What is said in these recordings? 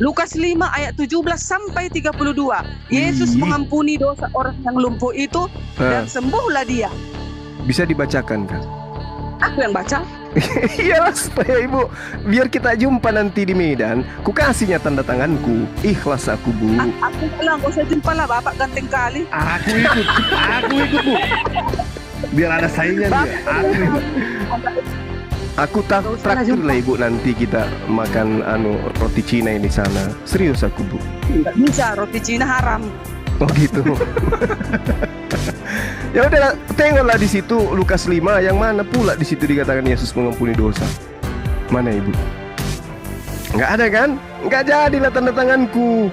Lukas 5 ayat 17 sampai 32. Yesus mengampuni dosa orang yang lumpuh itu dan sembuhlah dia. Bisa dibacakan kan? Aku yang baca. Iyalah, supaya ibu, biar kita jumpa nanti di Medan, ku kasihnya tanda tanganku. Ikhlas aku, Bu. Aku bilang, gak usah jumpa lah, Bapak ganteng kali. Aku ikut, Bu. Biar ada saingan dia. Aku ikut. Aku traktir lah ibu, nanti kita makan roti Cina di sana. Serius aku, Bu. Nggak bisa, roti Cina haram. Oh gitu. Ya udah, tengoklah di situ Lukas 5, yang mana pula di situ dikatakan Yesus mengampuni dosa. Mana ibu? Nggak ada kan? Nggak jadilah tanda tanganku.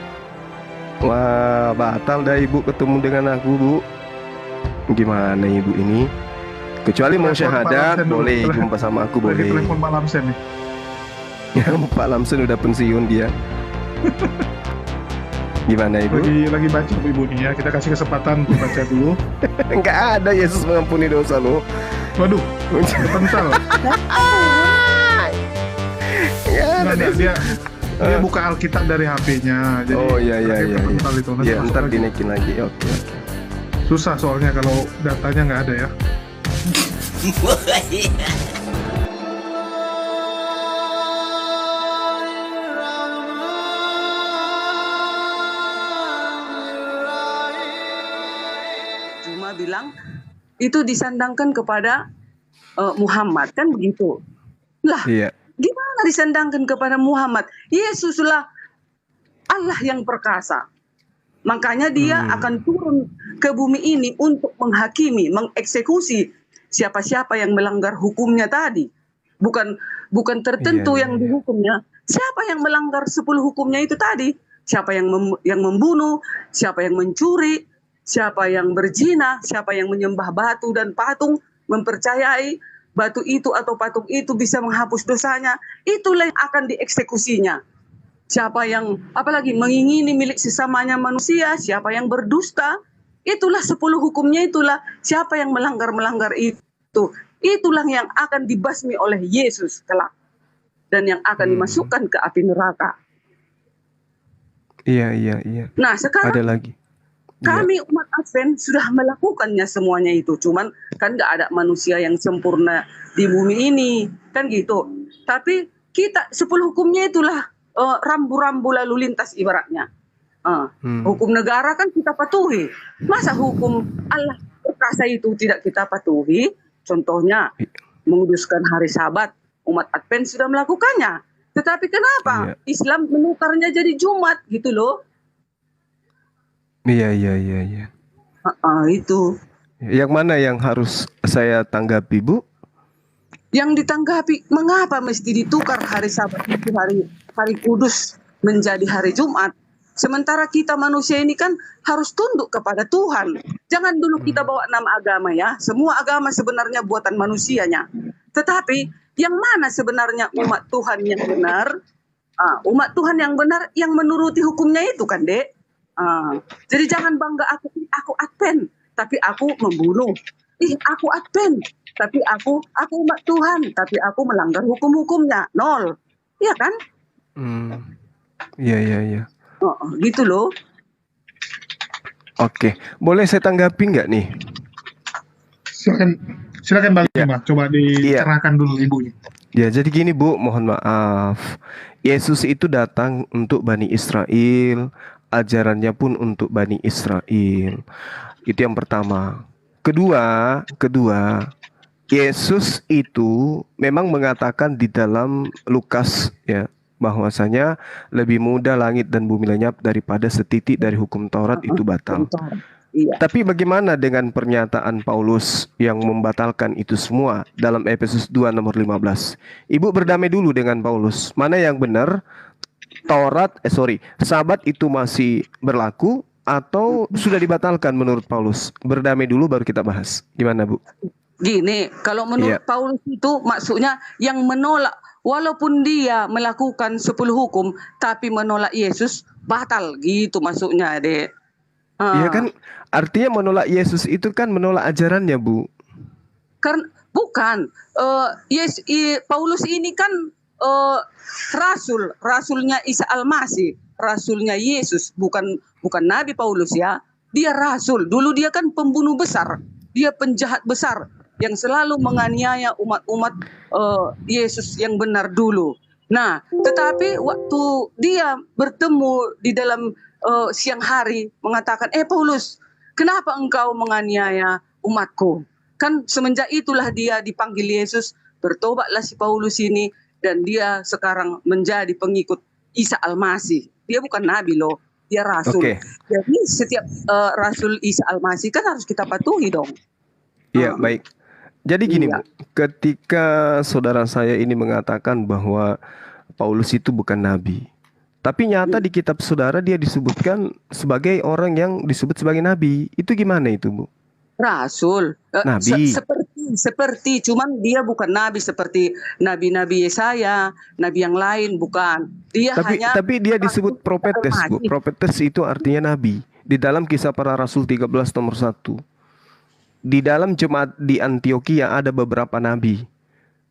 Wah, batal dah ibu ketemu dengan aku, Bu. Gimana ibu ini? Kecuali mau syahadat, boleh jumpa sama aku, boleh. Telepon Pak Lamsen nih. Ya, Pak Lamsen udah pensiun dia. Gimana ibu? Lagi baca ibu nih ya, kita kasih kesempatan untuk baca dulu. Enggak ada Yesus mengampuni dosa lo. Waduh, kental. Dia buka Alkitab dari HP-nya. Jadi oh iya. Itu. Ya ntar dinaikin lagi. Oke. Susah soalnya kalau datanya nggak ada ya. Cuma bilang itu disandangkan kepada Muhammad, kan begitu. Lah, iya. Gimana disandangkan kepada Muhammad? Yesuslah Allah yang perkasa. Makanya dia akan turun ke bumi ini untuk menghakimi, mengeksekusi siapa-siapa yang melanggar hukumnya tadi. Bukan tertentu yang dihukumnya. Siapa yang melanggar 10 hukumnya itu tadi? Siapa yang membunuh, siapa yang mencuri, siapa yang berzina, siapa yang menyembah batu dan patung, mempercayai batu itu atau patung itu bisa menghapus dosanya, itulah yang akan dieksekusinya. Siapa yang apalagi mengingini milik sesamanya manusia, siapa yang berdusta, itulah 10 hukumnya, itulah siapa yang melanggar itu. Itulah yang akan dibasmi oleh Yesus kelak dan yang akan dimasukkan ke api neraka. Iya. Nah, sekarang ada lagi. Kami umat Advent sudah melakukannya semuanya itu. Cuman kan nggak ada manusia yang sempurna di bumi ini. Kan gitu. Tapi kita 10 hukumnya itulah rambu-rambu lalu lintas ibaratnya. Hukum negara kan kita patuhi. Masa hukum Allah perkasa itu tidak kita patuhi? Contohnya menguduskan hari Sabat. Umat Advent sudah melakukannya. Tetapi kenapa Islam menukarnya jadi Jumat gitu loh? Iya. Itu. Yang mana yang harus saya tanggapi, Bu? Yang ditanggapi, mengapa mesti ditukar hari Sabat itu hari kudus menjadi hari Jumat? Sementara kita manusia ini kan harus tunduk kepada Tuhan. Jangan dulu kita bawa nama agama ya. Semua agama sebenarnya buatan manusianya. Tetapi yang mana sebenarnya umat Tuhan yang benar? Umat Tuhan yang benar yang menuruti hukumnya itu kan, Dek? Jadi jangan bangga aku Advent, tapi aku membunuh. Aku Advent, tapi aku umat Tuhan, tapi aku melanggar hukum-hukumnya. Nol. Iya kan? Iya. Gitu loh. Oke, boleh saya tanggapi nggak nih? Silakan Bang Mbak, coba dicerahkan dulu ibunya. Ya, jadi gini Bu, mohon maaf. Yesus itu datang untuk Bani Israel, ajarannya pun untuk Bani Israel. Itu yang pertama. Kedua, Yesus itu memang mengatakan di dalam Lukas ya, bahwasanya lebih mudah langit dan bumi lenyap daripada setitik dari hukum Taurat itu batal. Iya. Tapi bagaimana dengan pernyataan Paulus yang membatalkan itu semua dalam Efesus 2 nomor 15? Ibu berdamai dulu dengan Paulus. Mana yang benar? Sabat itu masih berlaku atau sudah dibatalkan menurut Paulus? Berdamai dulu baru kita bahas. Gimana, Bu? Gini, kalau menurut Paulus itu maksudnya yang menolak, walaupun dia melakukan 10 hukum tapi menolak Yesus, batal gitu maksudnya, Dek. Iya kan, artinya menolak Yesus itu kan menolak ajarannya, Bu. Karena bukan Paulus ini kan eh, rasulnya Isa Al-Masih, rasulnya Yesus, bukan Nabi Paulus ya. Dia rasul. Dulu dia kan pembunuh besar, dia penjahat besar yang selalu menganiaya umat-umat Yesus yang benar dulu. Nah, tetapi waktu dia bertemu di dalam siang hari mengatakan, Paulus, kenapa engkau menganiaya umatku? Kan semenjak itulah dia dipanggil Yesus, bertobatlah si Paulus ini, dan dia sekarang menjadi pengikut Isa Al-Masih. Dia bukan nabi loh, dia rasul. Oke. Jadi setiap rasul Isa Al-Masih kan harus kita patuhi dong. Iya, baik. Jadi gini, Iya. Bu, ketika saudara saya ini mengatakan bahwa Paulus itu bukan nabi, tapi nyata di kitab saudara dia disebutkan sebagai orang yang disebut sebagai nabi. Itu gimana itu, Bu? Rasul. Nabi. Seperti cuman dia bukan nabi seperti nabi-nabi Yesaya, nabi yang lain, bukan. Dia hanya Tapi dia disebut profetes, Bu. Al-Masih. Profetes itu artinya nabi. Di dalam Kisah Para Rasul 13 nomor 1. Di dalam jemaat di Antioquia ada beberapa nabi.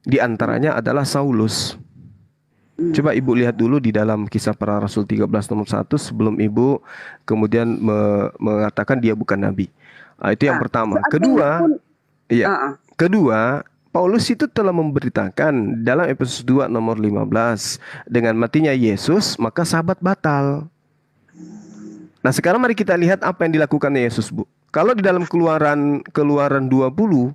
Di antaranya adalah Saulus. Coba Ibu lihat dulu di dalam Kisah Para Rasul 13 nomor 1 sebelum Ibu kemudian mengatakan dia bukan nabi. Itu yang pertama. Kedua, Paulus itu telah memberitakan dalam Efesus 2 nomor 15, dengan matinya Yesus maka sabat batal. Nah, sekarang mari kita lihat apa yang dilakukan Yesus, Bu. Kalau di dalam Keluaran 20,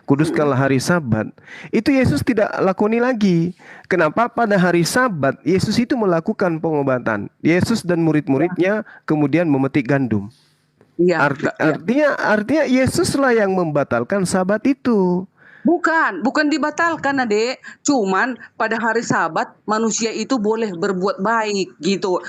kuduskanlah hari Sabat, itu Yesus tidak lakoni lagi. Kenapa? Pada hari Sabat Yesus itu melakukan pengobatan. Yesus dan murid-muridnya kemudian memetik gandum. Iya. Artinya Yesuslah yang membatalkan Sabat itu. Bukan dibatalkan, Adek. Cuman pada hari Sabat manusia itu boleh berbuat baik gitu.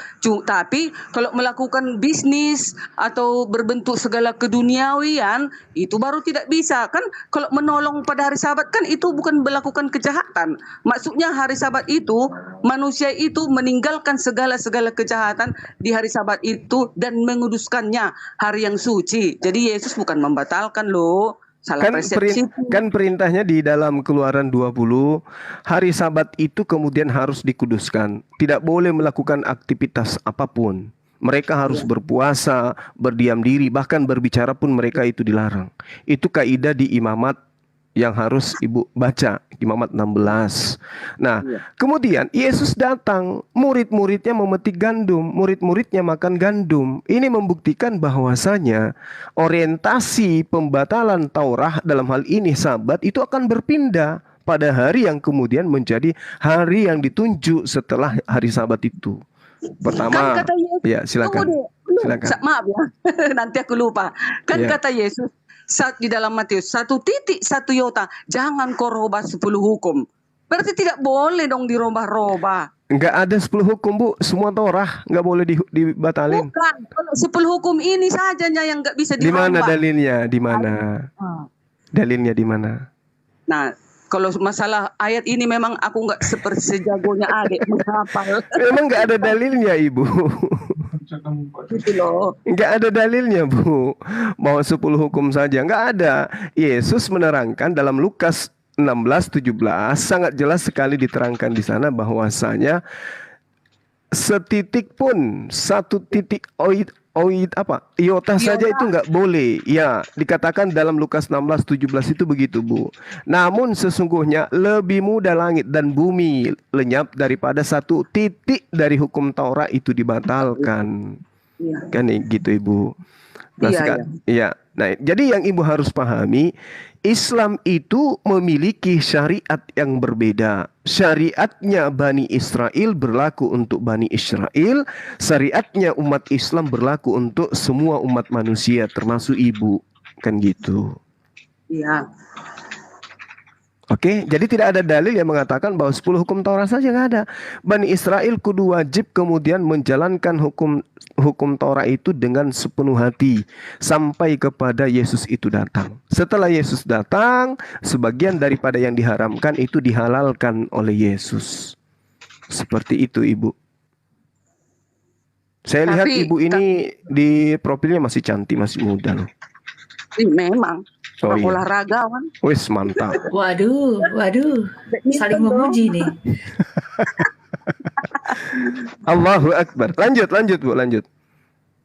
Tapi kalau melakukan bisnis atau berbentuk segala keduniawian itu baru tidak bisa. Kan kalau menolong pada hari Sabat kan itu bukan melakukan kejahatan. Maksudnya hari Sabat itu manusia itu meninggalkan segala kejahatan di hari Sabat itu dan menguduskannya, hari yang suci. Jadi Yesus bukan membatalkan loh. Salah persepsi. Kan perintahnya di dalam Keluaran 20, hari Sabat itu kemudian harus dikuduskan. Tidak boleh melakukan aktivitas apapun. Mereka harus berpuasa, berdiam diri, bahkan berbicara pun mereka itu dilarang. Itu kaidah di imamat yang harus Ibu baca, Imamat 16. Nah, kemudian Yesus datang, murid-muridnya memetik gandum, murid-muridnya makan gandum. Ini membuktikan bahwasanya orientasi pembatalan Taurat dalam hal ini Sabat itu akan berpindah pada hari yang kemudian menjadi hari yang ditunjuk setelah hari Sabat itu. Pertama, kan kata Yesus, ya silakan. Maaf ya, nanti aku lupa. Kan kata Yesus di dalam Matius 1:1 iota, jangan kau robah 10 hukum. Berarti tidak boleh dong dirobah-robah. Enggak ada 10 hukum, Bu. Semua Torah enggak boleh dibatalin. Bukan, kalau 10 hukum ini sajanya yang enggak bisa dirubah. Di mana dalilnya? Di mana? Dalilnya di mana? Nah, kalau masalah ayat ini memang aku enggak seperti sejagonya Adek menghafal. Memang enggak ada dalilnya, Ibu. Gitu loh. Enggak ada dalilnya, Bu. Mau 10 hukum saja enggak ada. Yesus menerangkan dalam Lukas 16:17 sangat jelas sekali diterangkan di sana bahwasanya setitik pun, satu titik iota saja itu nggak boleh. Ya, dikatakan dalam Lukas 16:17 itu begitu, Bu. Namun sesungguhnya lebih mudah langit dan bumi lenyap daripada satu titik dari hukum Taurat itu dibatalkan. Kan gitu, Ibu. Nah, nah, jadi yang Ibu harus pahami, Islam itu memiliki syariat yang berbeda. Syariatnya Bani Israel berlaku untuk Bani Israel, syariatnya umat Islam berlaku untuk semua umat manusia termasuk Ibu. Kan gitu. Iya. Oke, jadi tidak ada dalil yang mengatakan bahwa 10 hukum Taurat saja, nggak ada. Bani Israel kudu wajib kemudian menjalankan hukum Taurat itu dengan sepenuh hati sampai kepada Yesus itu datang. Setelah Yesus datang, sebagian daripada yang diharamkan itu dihalalkan oleh Yesus. Seperti itu, Ibu. Saya lihat Ibu ini di profilnya masih cantik, masih muda loh. Memang. Olahragawan. Wis mantap. Waduh, saling memuji nih. Allahu Akbar. Lanjut Bu, lanjut.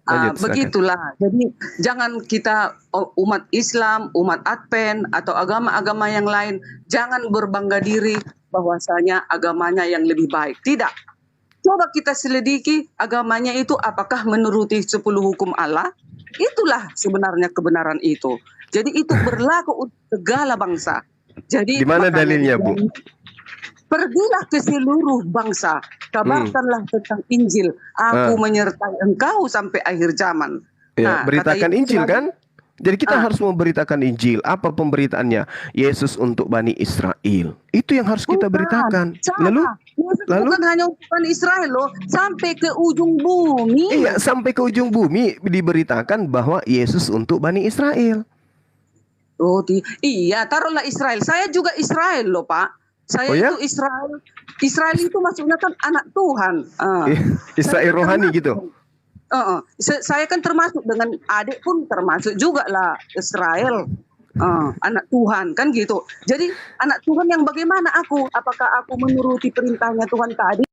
Silakan. Begitulah. Jadi jangan kita umat Islam, umat Advent atau agama-agama yang lain jangan berbangga diri bahwasanya agamanya yang lebih baik. Tidak. Coba kita selidiki agamanya itu apakah menuruti 10 hukum Allah. Itulah sebenarnya kebenaran itu. Jadi itu berlaku untuk segala bangsa. Jadi di mana dalilnya, Bu? Pergilah ke seluruh bangsa, kabarkanlah tentang Injil. Aku menyertai engkau sampai akhir zaman. Ya, beritakan Injil kan? Jadi kita harus memberitakan Injil. Apa pemberitaannya? Yesus untuk Bani Israel. Itu yang harus kita beritakan. Lalu bukan hanya untuk Bani Israel loh, sampai ke ujung bumi. Iya, sampai ke ujung bumi diberitakan bahwa Yesus untuk Bani Israel. Oh, iya, taruhlah Israel. Saya juga Israel loh, Pak. Saya itu Israel. Israel itu maksudnya kan anak Tuhan. Israel rohani gitu. Saya kan termasuk dengan adik pun termasuk juga lah Israel. Anak Tuhan kan gitu. Jadi anak Tuhan yang bagaimana aku? Apakah aku menuruti perintahnya Tuhan tadi?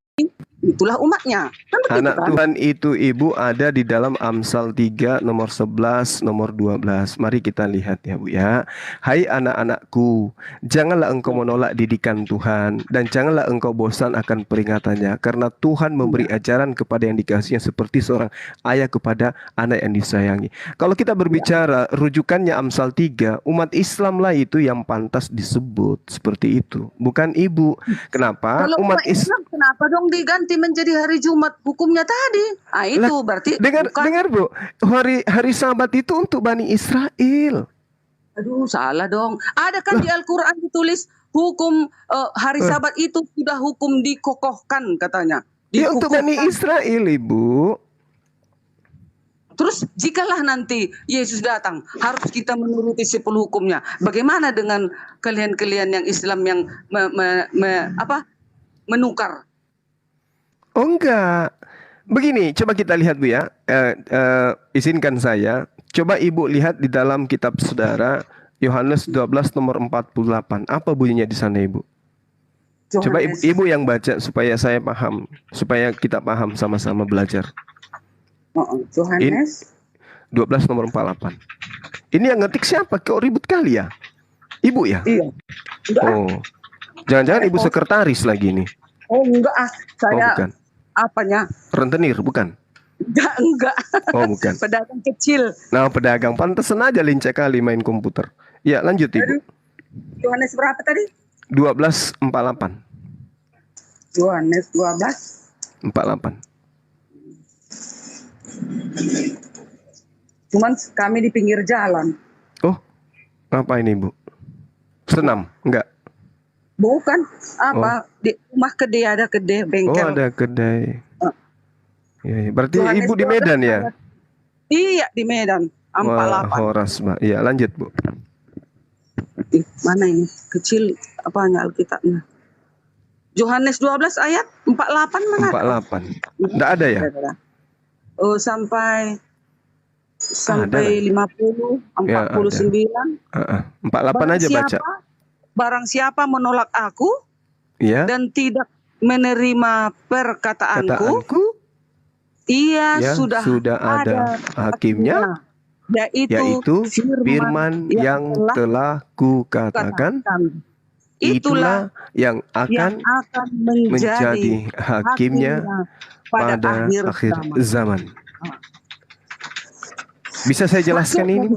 Itulah umatnya. Kan begitu, anak kan? Tuhan itu, Ibu, ada di dalam Amsal 3 nomor 11 nomor 12. Mari kita lihat ya, Bu ya. Hai anak-anakku, janganlah engkau menolak didikan Tuhan dan janganlah engkau bosan akan peringatannya, karena Tuhan memberi ajaran kepada yang dikasihinya seperti seorang ayah kepada anak yang disayangi. Kalau kita berbicara rujukannya Amsal 3, umat Islam lah itu yang pantas disebut seperti itu, bukan Ibu. Kenapa? Kalau umat Islam kenapa dong diganti menjadi hari Jumat hukumnya tadi? Itu berarti dengar Bu, hari Sabat itu untuk Bani Israel. Aduh, salah dong. Ada kan di Al-Quran ditulis hukum hari Sabat itu sudah hukum dikokohkan katanya. Ya untuk Bani Israel, Ibu. Terus jikalah nanti Yesus datang, harus kita menuruti 10 hukumnya. Bagaimana dengan kalian-kalian yang Islam yang menukar? Oh enggak. Begini, coba kita lihat Bu ya. Izinkan saya. Coba Ibu lihat di dalam kitab saudara Yohanes 12 nomor 48. Apa bunyinya di sana, Ibu? Coba Ibu yang baca supaya saya paham, supaya kita paham sama-sama belajar. Yohanes 12 nomor 48. Ini yang ngetik siapa? Kok ribut kali ya? Ibu ya? Iya. Oh. Jangan-jangan Ibu sekretaris lagi nih. Oh enggak, saya bukan. Apanya? Rentenir, bukan? Enggak. Oh, bukan. Pedagang kecil. Nah, pedagang. Pantesan aja lincah kali main komputer. Ya, lanjut Ibu. Yohanes berapa tadi? 12:48. Yohanes 12:48. Cuman kami di pinggir jalan. Oh, ngapain Ibu? Senam? Enggak? Bukan, di rumah kedai, ada kedai bengkel. Oh, ada kedai. Ya, berarti Yohanes Ibu di Medan ya? Iya, di Medan. 48. Wah, horas, Mbak. Iya, lanjut Bu. Mana ini? Kecil apanya Alkitabnya? Yohanes 12 ayat 48 mana? 48. Enggak ada ya? Oh, sampai 50, 49. 48 aja baca. Barang siapa menolak aku dan tidak menerima perkataanku, ia sudah ada hakimnya, yaitu firman yang telah kukatakan. Itulah yang akan menjadi hakimnya pada akhir zaman. Bisa saya jelaskan ini?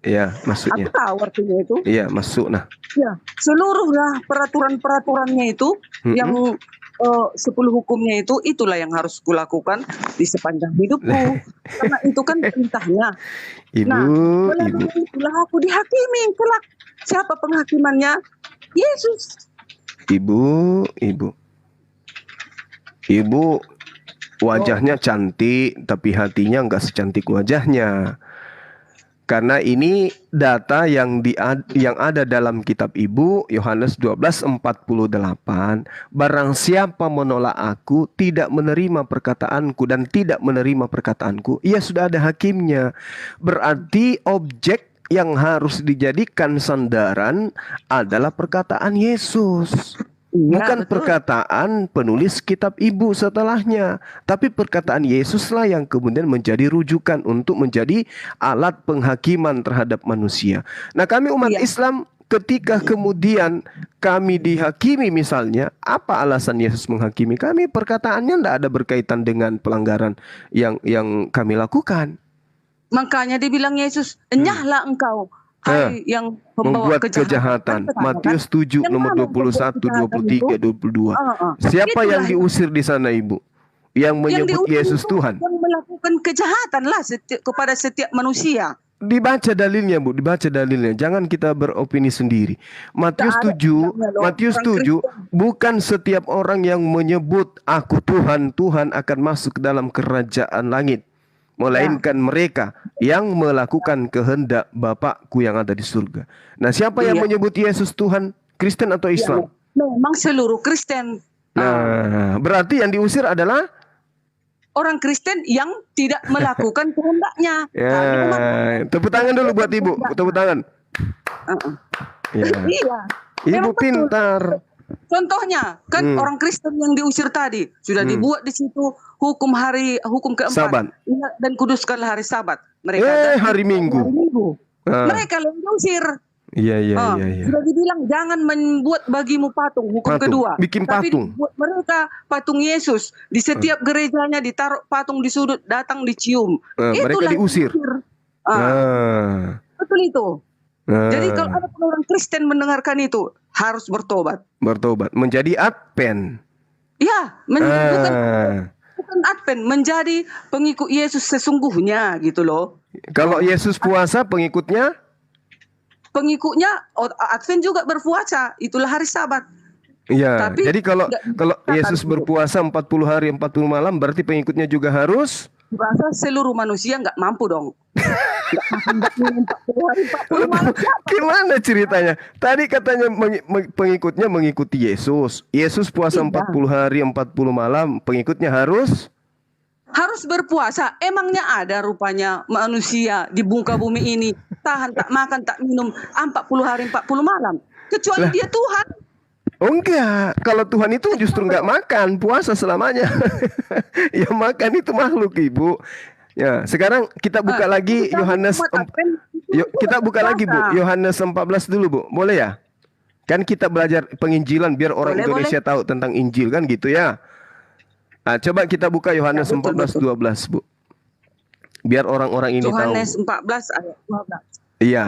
Ya, maksudnya. Aku tahu artinya itu. Iya, masuk nah. Ya, seluruhlah peraturan-peraturannya itu yang 10 hukumnya itulah yang harus kulakukan di sepanjang hidupku. Karena itu kan perintahnya. Ibu. Itulah aku dihakimi. Kelak siapa penghakimannya? Yesus. Ibu wajahnya cantik, tapi hatinya enggak secantik wajahnya. Karena ini data yang ada dalam kitab Ibu, Yohanes 12:48. Barang siapa menolak aku, tidak menerima perkataanku, dan tidak menerima perkataanku, ia sudah ada hakimnya. Berarti objek yang harus dijadikan sandaran adalah perkataan Yesus. Iya, Bukan betul. perkataan penulis kitab ibu setelahnya, tapi perkataan Yesuslah yang kemudian menjadi rujukan untuk menjadi alat penghakiman terhadap manusia. Nah, kami umat Iya. Islam ketika kemudian kami dihakimi misalnya, apa alasan Yesus menghakimi kami? Perkataannya tidak ada berkaitan dengan pelanggaran yang kami lakukan. Makanya dibilang Yesus, enyahlah engkau, hai yang membawa Membuat kejahatan. Kan? Matius 7 Yang nomor mana 21, pembuat kejahatan 23, itu? 22. Siapa Itulah yang diusir di sana, Ibu? Yang menyebut diusir Yesus itu Tuhan. yang melakukan kejahatan lah kepada setiap manusia. Dibaca dalilnya, Bu, dibaca dalilnya. Jangan kita beropini sendiri. Matius Tak ada 7, bilangnya loh, Matius orang 7, Kristen. bukan setiap orang yang menyebut aku Tuhan, Tuhan akan masuk ke dalam kerajaan langit. Melainkan mereka yang melakukan kehendak Bapakku yang ada di surga. Nah, siapa yang Iya. menyebut Yesus Tuhan? Kristen atau Islam? Memang seluruh Kristen. Nah, berarti yang diusir adalah Orang Kristen yang tidak melakukan kehendaknya. ya. Tepuk tangan dulu buat Ibu. Tepuk tangan. Ya. Iya. Ibu Memang betul. pintar. Contohnya kan orang Kristen yang diusir tadi sudah dibuat di situ hukum keempat. Sabat. Ingat dan kuduskanlah hari Sabat. Mereka Hari Minggu. Mereka yang diusir. Iya. Sudah dibilang jangan membuat bagimu patung, hukum Patung. kedua. Bikin Tapi patung. buat mereka patung Yesus di setiap gerejanya ditaruh patung di sudut, datang dicium. Mereka diusir. Betul itu. Jadi kalau ada orang Kristen mendengarkan itu harus bertobat. Bertobat, menjadi Advent. Ya, bukan Advent, menjadi pengikut Yesus sesungguhnya gitu loh. Kalau Yesus puasa, pengikutnya Advent juga berpuasa, itulah hari Sabat. iya. Tapi Jadi kalau Yesus gitu. berpuasa 40 hari 40 malam, berarti pengikutnya juga harus Rasa seluruh manusia nggak mampu dong. Nggak minum 40 hari 40 malam. Gimana ceritanya? Tadi katanya pengikutnya mengikuti Yesus. Yesus puasa 40 hari 40 malam, pengikutnya harus berpuasa. Emangnya ada rupanya manusia di muka bumi ini tahan tak makan tak minum 40 hari 40 malam. Kecuali dia Tuhan. Oh enggak, kalau Tuhan itu justru enggak makan, puasa selamanya. Yang makan itu makhluk, Ibu. Ya, sekarang kita buka lagi Yohanes kita buka lagi, Bu. Yohanes 14 dulu, Bu. Boleh ya? Kan kita belajar penginjilan biar orang Indonesia tahu tentang Injil kan gitu ya. Nah, coba kita buka Yohanes 14:12, Bu. Biar orang-orang ini tahu. Yohanes 14 ayat 12. Iya.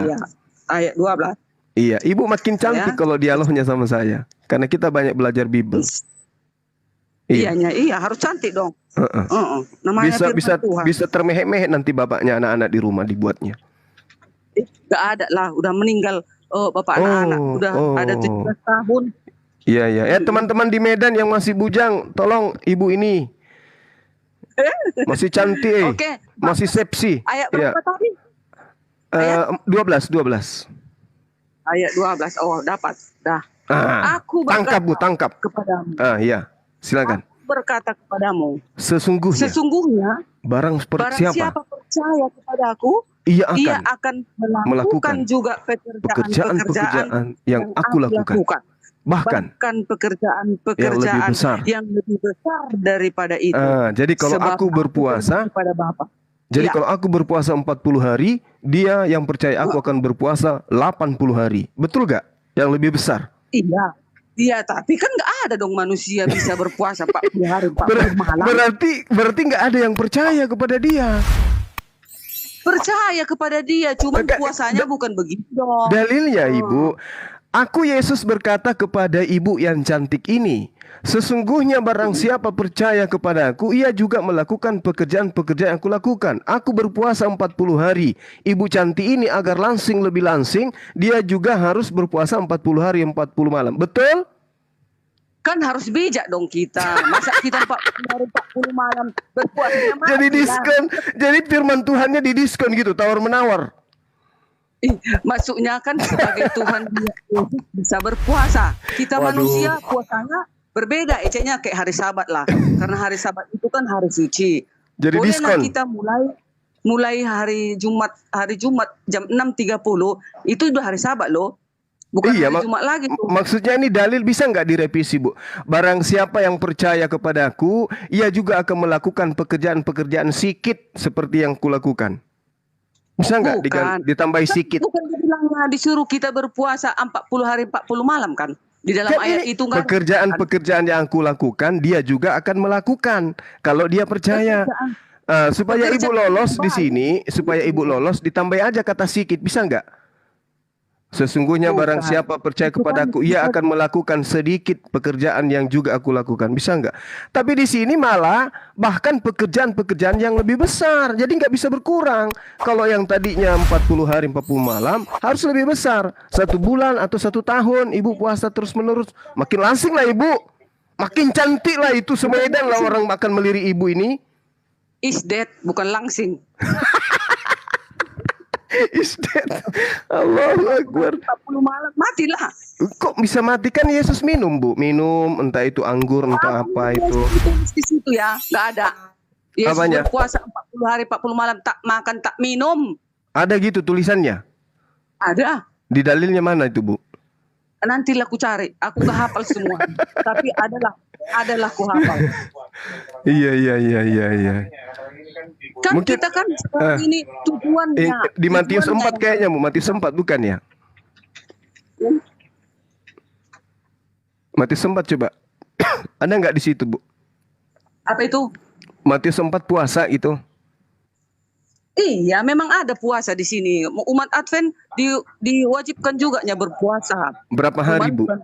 Ayat 12. Iya, Ibu makin cantik kalau dialognya sama saya. Karena kita banyak belajar Bible. Iya, harus cantik dong. Namanya bisa termehek-mehek nanti bapaknya anak-anak di rumah dibuatnya. Gak ada lah, udah meninggal bapak anak-anak, udah ada 17 tahun. Iya. Teman-teman di Medan yang masih bujang, tolong ibu ini. Masih cantik, masih seksi. Ayat berapa tadi? 12. Ayat 12. Oh, dapat. Dah. Aku tangkap, Bu, tangkap kepadamu. Iya. Silakan. Aku berkata kepadamu, sesungguhnya barang siapa percaya kepadaku, ia akan melakukan juga pekerjaan yang aku lakukan. Bahkan pekerjaan yang lebih besar daripada itu. Jadi kalau aku berpuasa kepada Bapa. Jadi kalau aku berpuasa 40 hari, dia yang percaya aku akan berpuasa 80 hari. Betul gak? Yang lebih besar. Iya, tapi kan nggak ada dong manusia bisa berpuasa 40 hari 40 malam. Berarti nggak ada yang percaya kepada dia. Percaya kepada dia, cuma puasanya bukan begitu dong. Dalilnya, Ibu, aku Yesus berkata kepada ibu yang cantik ini, sesungguhnya barang siapa percaya kepadaku, ia juga melakukan pekerjaan-pekerjaan yang aku lakukan. Aku berpuasa 40 hari. Ibu cantik ini agar langsing lebih langsing, dia juga harus berpuasa 40 hari 40 malam. Betul? Kan harus bijak dong kita. Masa kita 40 hari 40 malam berpuasa. Jadi diskon. Jadi firman Tuhannya didiskon gitu, tawar-menawar. Maksudnya kan sebagai Tuhan dia bisa berpuasa. Kita manusia puasanya berbeda, eceknya kayak hari Sabat lah. Karena hari Sabat itu kan hari suci. Jadi bolehlah diskon. kita mulai hari Jumat jam 6.30 itu udah hari Sabat loh. Bukan Iya, hari Jumat lagi tuh. maksudnya ini dalil bisa nggak direvisi, Bu? Barang siapa yang percaya kepadaku, ia juga akan melakukan pekerjaan-pekerjaan sikit seperti yang kulakukan. Bisa nggak Bukan. ditambah sikit? Bukan dibilangnya disuruh kita berpuasa 40 hari 40 malam kan? Di dalam Kan ayat ini itu kan pekerjaan-pekerjaan yang aku lakukan, dia juga akan melakukan kalau dia percaya. Supaya ibu pekerjaan lolos di baik. sini, supaya ibu lolos, ditambah aja kata sikit, bisa nggak? Sesungguhnya barang Bukan. siapa percaya Itu kan kepadaku, ia akan melakukan sedikit pekerjaan yang juga aku lakukan. Bisa nggak? Tapi di sini malah bahkan pekerjaan-pekerjaan yang lebih besar. Jadi nggak bisa berkurang. Kalau yang tadinya 40 hari 40 malam harus lebih besar. 1 bulan atau 1 tahun ibu puasa terus menerus. Makin langsing lah ibu. Makin cantik lah itu Semedan lah orang makan melirik ibu ini. is dead, bukan langsing. Is dead. Allahu Akbar. 40 malam matilah. Kok bisa mati? Kan Yesus minum, Bu. Minum, entah itu anggur, entah apa itu. Di situ ya, nggak ada. Yesus Apanya? berpuasa 40 hari 40 malam tak makan tak minum. Ada gitu tulisannya. Ada. Di dalilnya mana itu, Bu? Nantilah ku cari. Aku gak hafal semua. Tapi adalah ku hafal. Iya. Kan Mungkin- kita kan sekarang ini tujuannya. Di Matius 4 tujuannya- kayaknya, Bu. Matius 4 bukan ya? Matius 4 coba. Ada nggak di situ, Bu? Apa itu? Matius 4 puasa itu. Iya, memang ada puasa di sini. Umat Advent diwajibkan juga berpuasa. Berapa hari, Bu? Cuman,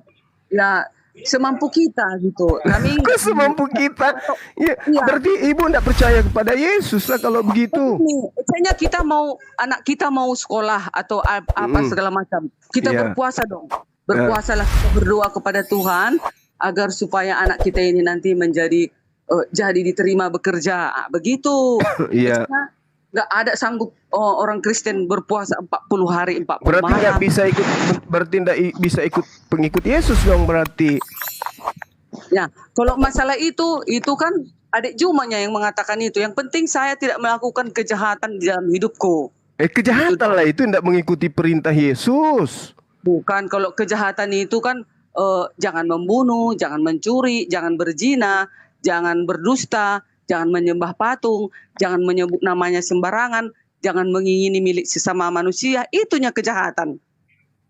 ya, semampu kita gitu. Kami Kok semampu kita? Ya, Iya. berarti Ibu nggak percaya kepada Yesus lah kalau begitu. Misalnya anak kita mau sekolah atau apa segala macam. Kita Iya. berpuasa dong. Berpuasalah, kita berdoa kepada Tuhan agar supaya anak kita ini nanti menjadi jadi diterima bekerja. Begitu. Iya. Nggak ada sanggup orang Kristen berpuasa 40 hari 40 Berarti malam. nggak bisa ikut, bisa ikut pengikut Yesus dong berarti. Ya, kalau masalah itu kan adik Jumanya yang mengatakan itu. Yang penting saya tidak melakukan kejahatan di dalam hidupku. Kejahatan lah itu tidak mengikuti perintah Yesus. Bukan, kalau kejahatan itu kan jangan membunuh, jangan mencuri, jangan berzina, jangan berdusta, jangan menyembah patung, jangan menyebut namanya sembarangan, jangan mengingini milik sesama manusia. Itunya kejahatan.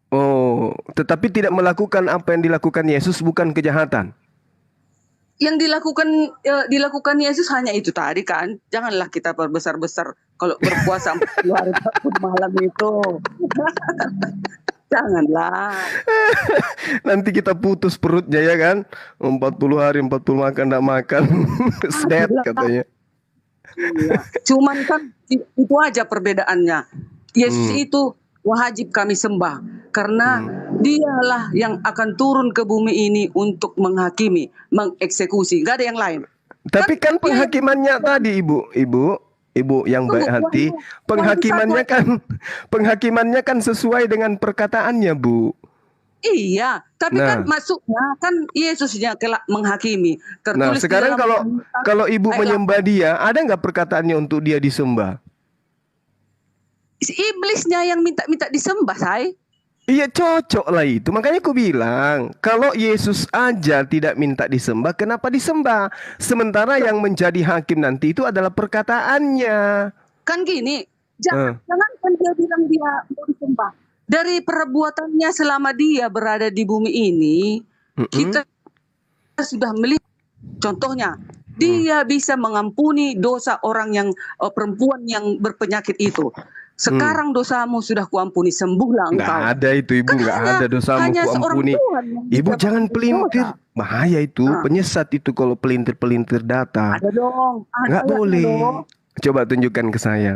Oh, tetapi tidak melakukan apa yang dilakukan Yesus bukan kejahatan. Yang dilakukan Yesus hanya itu tadi kan. Janganlah kita berbesar-besar kalau berpuasa 40 hari 40 malam itu. Janganlah. Nanti kita putus perutnya ya kan. 40 hari 40 makan tidak makan. Snap katanya. Iya. Cuman kan itu aja perbedaannya. Yesus itu wajib kami sembah karena dialah yang akan turun ke bumi ini untuk menghakimi, mengeksekusi. Gak ada yang lain. Tapi kan penghakimannya tadi Ibu yang baik hati, penghakimannya kan sesuai dengan perkataannya, Bu. Iya, tapi kan maksudnya kan Yesusnya kelak menghakimi. Nah, Tertulis sekarang di dalam kalau Ibu ayat menyembah dia, ada nggak perkataannya untuk dia disembah? iblisnya yang minta disembah, say. Iya cocok lah itu. Makanya aku bilang, kalau Yesus aja tidak minta disembah, kenapa disembah? Sementara yang menjadi hakim nanti itu adalah perkataannya. Kan gini, jangan kan dia bilang dia mau disembah. Dari perbuatannya selama dia berada di bumi ini, kita sudah melihat contohnya. Dia bisa mengampuni dosa orang yang perempuan yang berpenyakit itu. Sekarang dosamu sudah kuampuni, sembuhlah engkau. Nggak ada itu Ibu, Kan nggak ada dosamu hanya seorang kuampuni. Tuhan yang Ibu bisa jangan mengampuni pelintir, dosa. bahaya itu, penyesat itu kalau pelintir-pelintir data. Ada dong. Ada Nggak boleh. dong. Coba tunjukkan ke saya.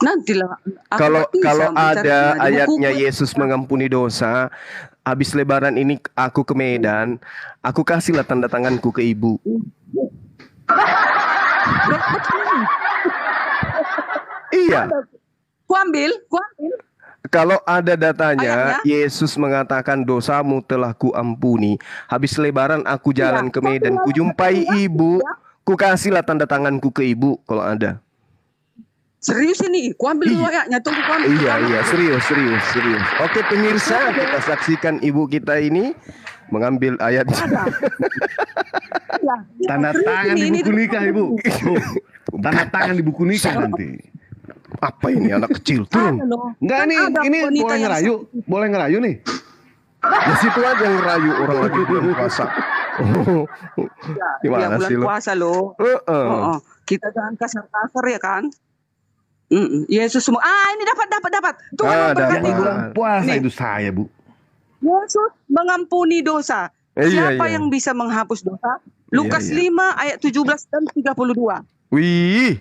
Nantilah. aku Kalau nggak bisa kalau bicara ada di ayatnya buku. Yesus mengampuni dosa, habis Lebaran ini aku ke Medan, aku kasihlah tanda tanganku ke Ibu. Iya. Ku ambil. Kalau ada datanya, Ayatnya? Yesus mengatakan dosamu telah kuampuni. Habis Lebaran aku jalan ke Medan, ku jumpai Ibu, ku kasihlah tanda tanganku ke Ibu kalau ada. Serius ini, ku ambil dulu ayatnya, tunggu ku ambil. Iya, serius. Oke pemirsa, kita saksikan ibu kita ini mengambil ayat. Ya, Tanda serius tangan di ini buku nikah, Ibu. Bu, tanda tangan di buku nikah nanti. Apa ini anak kecil turun? Ada loh. Enggak Kan nih, ada ini wanita boleh yang ngerayu. Boleh ngerayu nih. Di situ aja ngerayu orang lagi bulan puasa. Ya, Gimana bulan sih lo? puasa loh. Oh, kita jangan kasar-kasar ya kan. Yesus semua. Ini dapat. Tuhan Ah, memberkati Yang dapat. bulan puasa Nih. itu saya, Bu. Yesus mengampuni dosa. Iya, Siapa iya. yang bisa menghapus dosa? Lukas iya. 5 ayat 17 dan 32. Wih,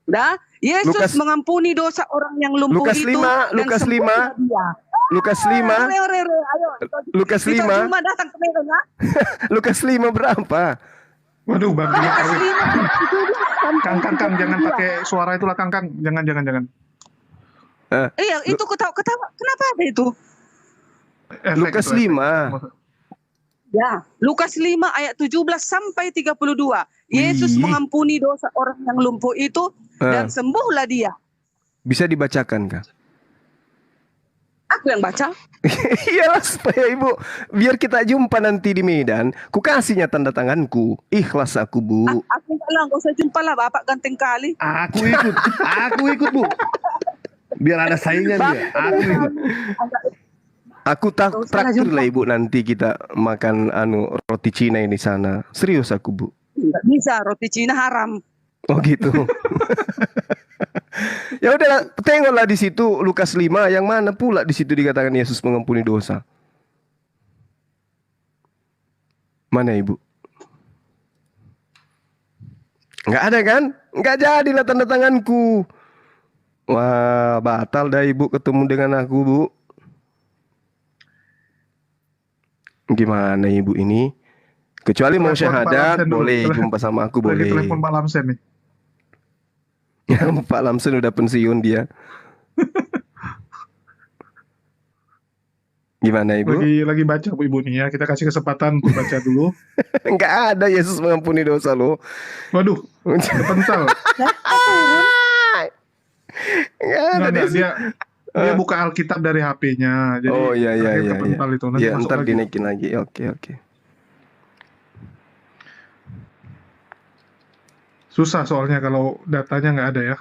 Dah, Yesus Lukas- mengampuni dosa orang yang lumpuh Lukas itu 5, dan Lukas sembuhlah 5. dia. Lukas 5, Ore, ayo. Lukas Itu 5, cuma datang ke meja ya. Lukas 5 berapa? Waduh, Bang, Lukas 5 ayat 17 sampai Kang, jangan 32. pakai suara itulah, Kang. Jangan. Iya, itu ketawa. Kenapa ada itu? Efek Lukas itu, efek. 5. Ya, Lukas 5 ayat 17 sampai 32. Yesus Wih. mengampuni dosa orang yang lumpuh itu dan sembuhlah dia. Bisa dibacakan, Kak? Aku yang baca. Iyalah supaya ibu biar kita jumpa nanti di Medan, ku kasihnya tanda tanganku. Ikhlas aku, Bu. Aku enggak lah, enggak usah jumpa lah, Bapak ganteng kali. Aku ikut, Bu. Biar ada saingan dia. Aku ikut. Aku traktir lah ibu nanti kita makan roti Cina ini sana. Serius aku, Bu. Enggak bisa, roti Cina haram. Oh gitu. Ya udah, tengoklah di situ Lukas 5 yang mana pula di situ dikatakan Yesus mengampuni dosa. Mana ibu? Nggak ada kan? Nggak jadilah tanda tanganku. Wah, batal dah ibu ketemu dengan aku, Bu. Gimana ibu ini? Kecuali mau Telepon Pak syahadat, Lamsen dulu. boleh jumpa sama aku, Lagi boleh. telepon Pak Lamsen nih. Pak Lamsen udah pensiun dia. Gimana ibu? Lagi baca Bu Ibu nih ya. Kita kasih kesempatan untuk baca dulu. Nggak ada Yesus mengampuni dosa lo. Waduh, kepental. Nggak ada Nggak, di dia buka Alkitab dari HP-nya. Jadi Oh iya. kepental itu. Nanti Ya masuk ntar lagi. dinaikin lagi. Oke. Susah soalnya kalau datanya nggak ada ya.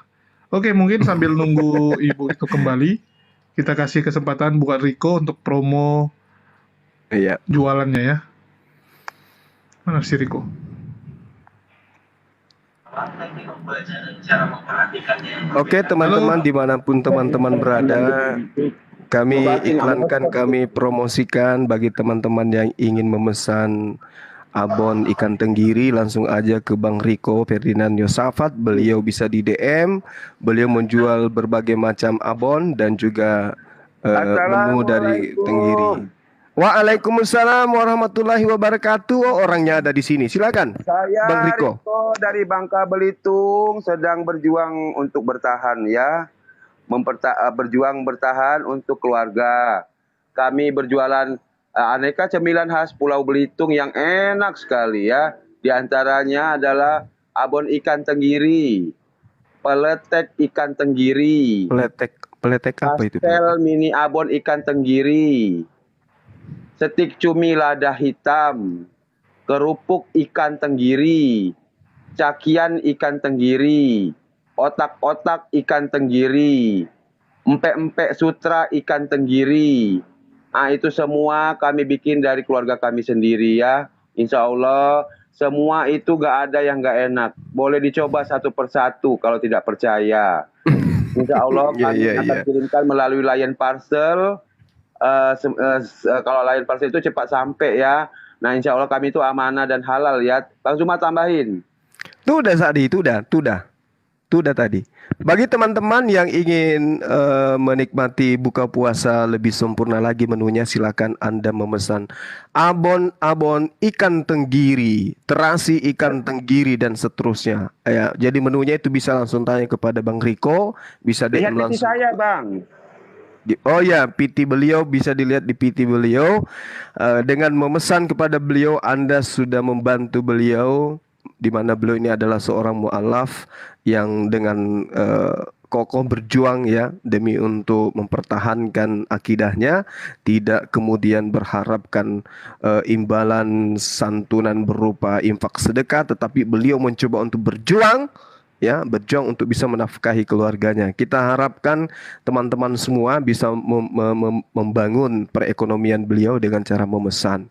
Oke, mungkin sambil nunggu Ibu itu kembali, kita kasih kesempatan buat Riko untuk promo Iya. jualannya ya. Mana si Riko? Oke teman-teman, dimanapun teman-teman berada, kami iklankan, kami promosikan bagi teman-teman yang ingin memesan abon ikan tenggiri, langsung aja ke Bang Riko Ferdinand Yosafat. Beliau bisa di DM. Beliau menjual berbagai macam abon dan juga menu dari tenggiri. Waalaikumsalam warahmatullahi wabarakatuh. Oh, orangnya ada di sini. Silakan, Saya Bang Riko. dari Bangka Belitung sedang berjuang untuk bertahan ya. Berjuang bertahan untuk keluarga. Kami berjualan aneka cemilan khas Pulau Belitung yang enak sekali ya. Di antaranya adalah abon ikan tenggiri, peletek ikan tenggiri, Peletek apa itu? pastel mini abon ikan tenggiri, stik cumi lada hitam, kerupuk ikan tenggiri, cakian ikan tenggiri, otak-otak ikan tenggiri, empek-empek sutra ikan tenggiri. Nah, itu semua kami bikin dari keluarga kami sendiri ya. Insya Allah semua itu gak ada yang gak enak. Boleh dicoba satu persatu kalau tidak percaya. Insya Allah kami akan kirimkan melalui Lion Parcel. Kalau Lion Parcel itu cepat sampai ya. Nah, insya Allah kami itu amanah dan halal ya. Bang Zuma tambahin. Itu udah Sadi, itu udah tadi. Bagi teman-teman yang ingin menikmati buka puasa lebih sempurna lagi menunya, silakan Anda memesan abon ikan tenggiri, terasi ikan tenggiri dan seterusnya. Ya, jadi menunya itu bisa langsung tanya kepada Bang Riko, bisa Lihat DM PT langsung. saya, Bang. Oh ya, PT beliau bisa dilihat di PT beliau. Dengan memesan kepada beliau, Anda sudah membantu beliau di mana beliau ini adalah seorang mu'alaf yang dengan kokoh berjuang ya demi untuk mempertahankan akidahnya, tidak kemudian berharapkan imbalan santunan berupa infak sedekah, tetapi beliau mencoba untuk berjuang ya, berjuang untuk bisa menafkahi keluarganya. Kita harapkan teman-teman semua bisa membangun perekonomian beliau dengan cara memesan.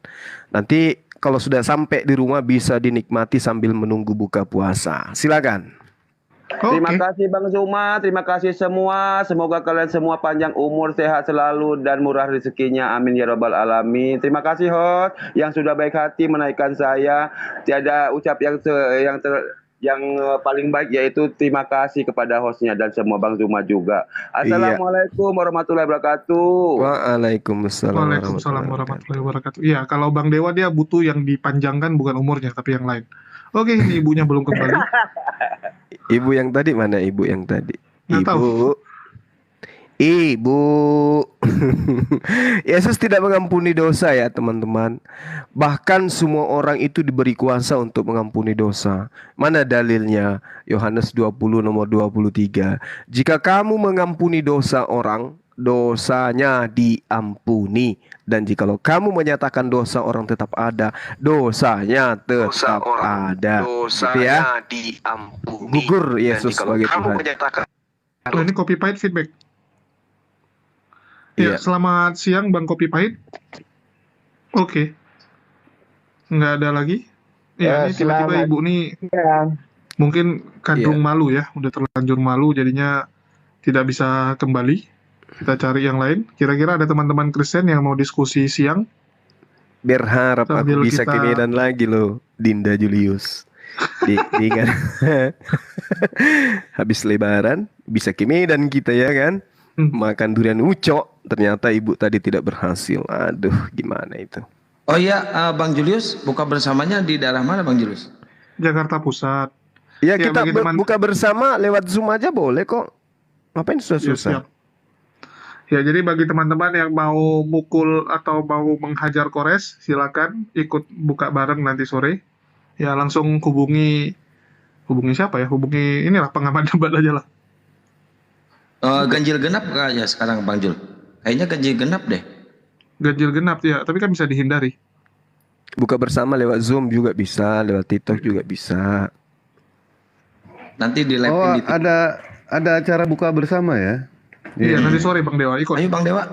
Nanti kalau sudah sampai di rumah bisa dinikmati sambil menunggu buka puasa. Silakan. Terima kasih Bang Zuma, terima kasih semua. Semoga kalian semua panjang umur, sehat selalu, dan murah rezekinya. Amin ya rabbal alamin. Terima kasih host yang sudah baik hati menaikkan saya. Tiada ucap yang paling baik yaitu terima kasih kepada hostnya dan semua Bang Zuma juga. Assalamualaikum warahmatullahi wabarakatuh. Waalaikumsalam warahmatullahi wabarakatuh. Iya, kalau Bang Dewa dia butuh yang dipanjangkan bukan umurnya tapi yang lain. Oke, ini ibunya belum kembali. Ibu yang tadi mana ibu yang tadi? Nggak tahu. Ibu. Yesus tidak mengampuni dosa ya teman-teman. Bahkan semua orang itu diberi kuasa untuk mengampuni dosa. Mana dalilnya? Yohanes 20 nomor 23. Jika kamu mengampuni dosa orang, dosanya diampuni. Dan jikalau kamu menyatakan dosa orang tetap ada, dosanya tetap ada. Dosanya diampuni. Gugur Yesus sebagai Tuhan. Oh, ini Kopi Pahit feedback. Ya, selamat siang Bang Kopi Pahit. Oke. Nggak ada lagi. Ya, ini tiba-tiba ibu nih mungkin kandung malu ya, udah terlanjur malu jadinya tidak bisa kembali. Kita cari yang lain. Kira-kira ada teman-teman Kristen yang mau diskusi siang? Berharap aku bisa ke Medan lagi loh, Dinda Julius. Kan? Habis lebaran bisa ke Medan kita ya kan? Makan durian ucok. Ternyata ibu tadi tidak berhasil. Aduh, gimana itu? Oh iya, Bang Julius, buka bersamanya di daerah mana Bang Julius? Jakarta Pusat. Ya, kita buka bersama lewat Zoom aja boleh kok. Ngapain susah-susah? Ya, jadi bagi teman-teman yang mau mukul atau mau menghajar Kores, silakan ikut buka bareng nanti sore. Ya, langsung hubungi siapa ya? Hubungi inilah pengamat debat aja lah. Ganjil genap kayaknya sekarang Bang Jul. Kayaknya ganjil genap deh. Ganjil genap ya, tapi kan bisa dihindari. Buka bersama lewat Zoom juga bisa, lewat TikTok juga bisa. Nanti di live ada acara buka bersama ya? Iya, nanti sore Bang Dewa ikut. Ayo Bang Dewa.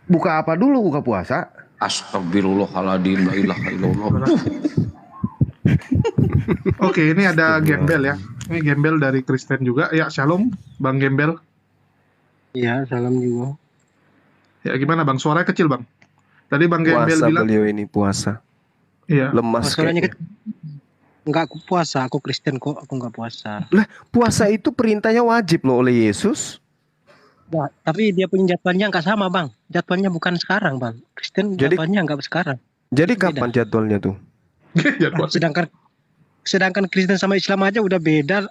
Buka apa dulu buka puasa? Astagfirullahaladzim, la ilaha illallah. Oke, ini ada Gembel ya. Ini Gembel dari Kristen juga. Ya, shalom Bang Gembel. Iya, salam juga. Ya, gimana Bang? Suaranya kecil Bang. Tadi Bang Gembel bilang beliau ini puasa. Iya. Lemas kayaknya. Enggak, aku puasa, aku Kristen kok, aku enggak puasa. Lah, puasa itu perintahnya wajib loh oleh Yesus. Ya, tapi dia punya jadwalnya enggak sama, Bang. Jadwalnya bukan sekarang, Bang. Kristen jadwalnya enggak sekarang. Jadi kapan jadwalnya tuh? Sedangkan Kristen sama Islam aja udah beda.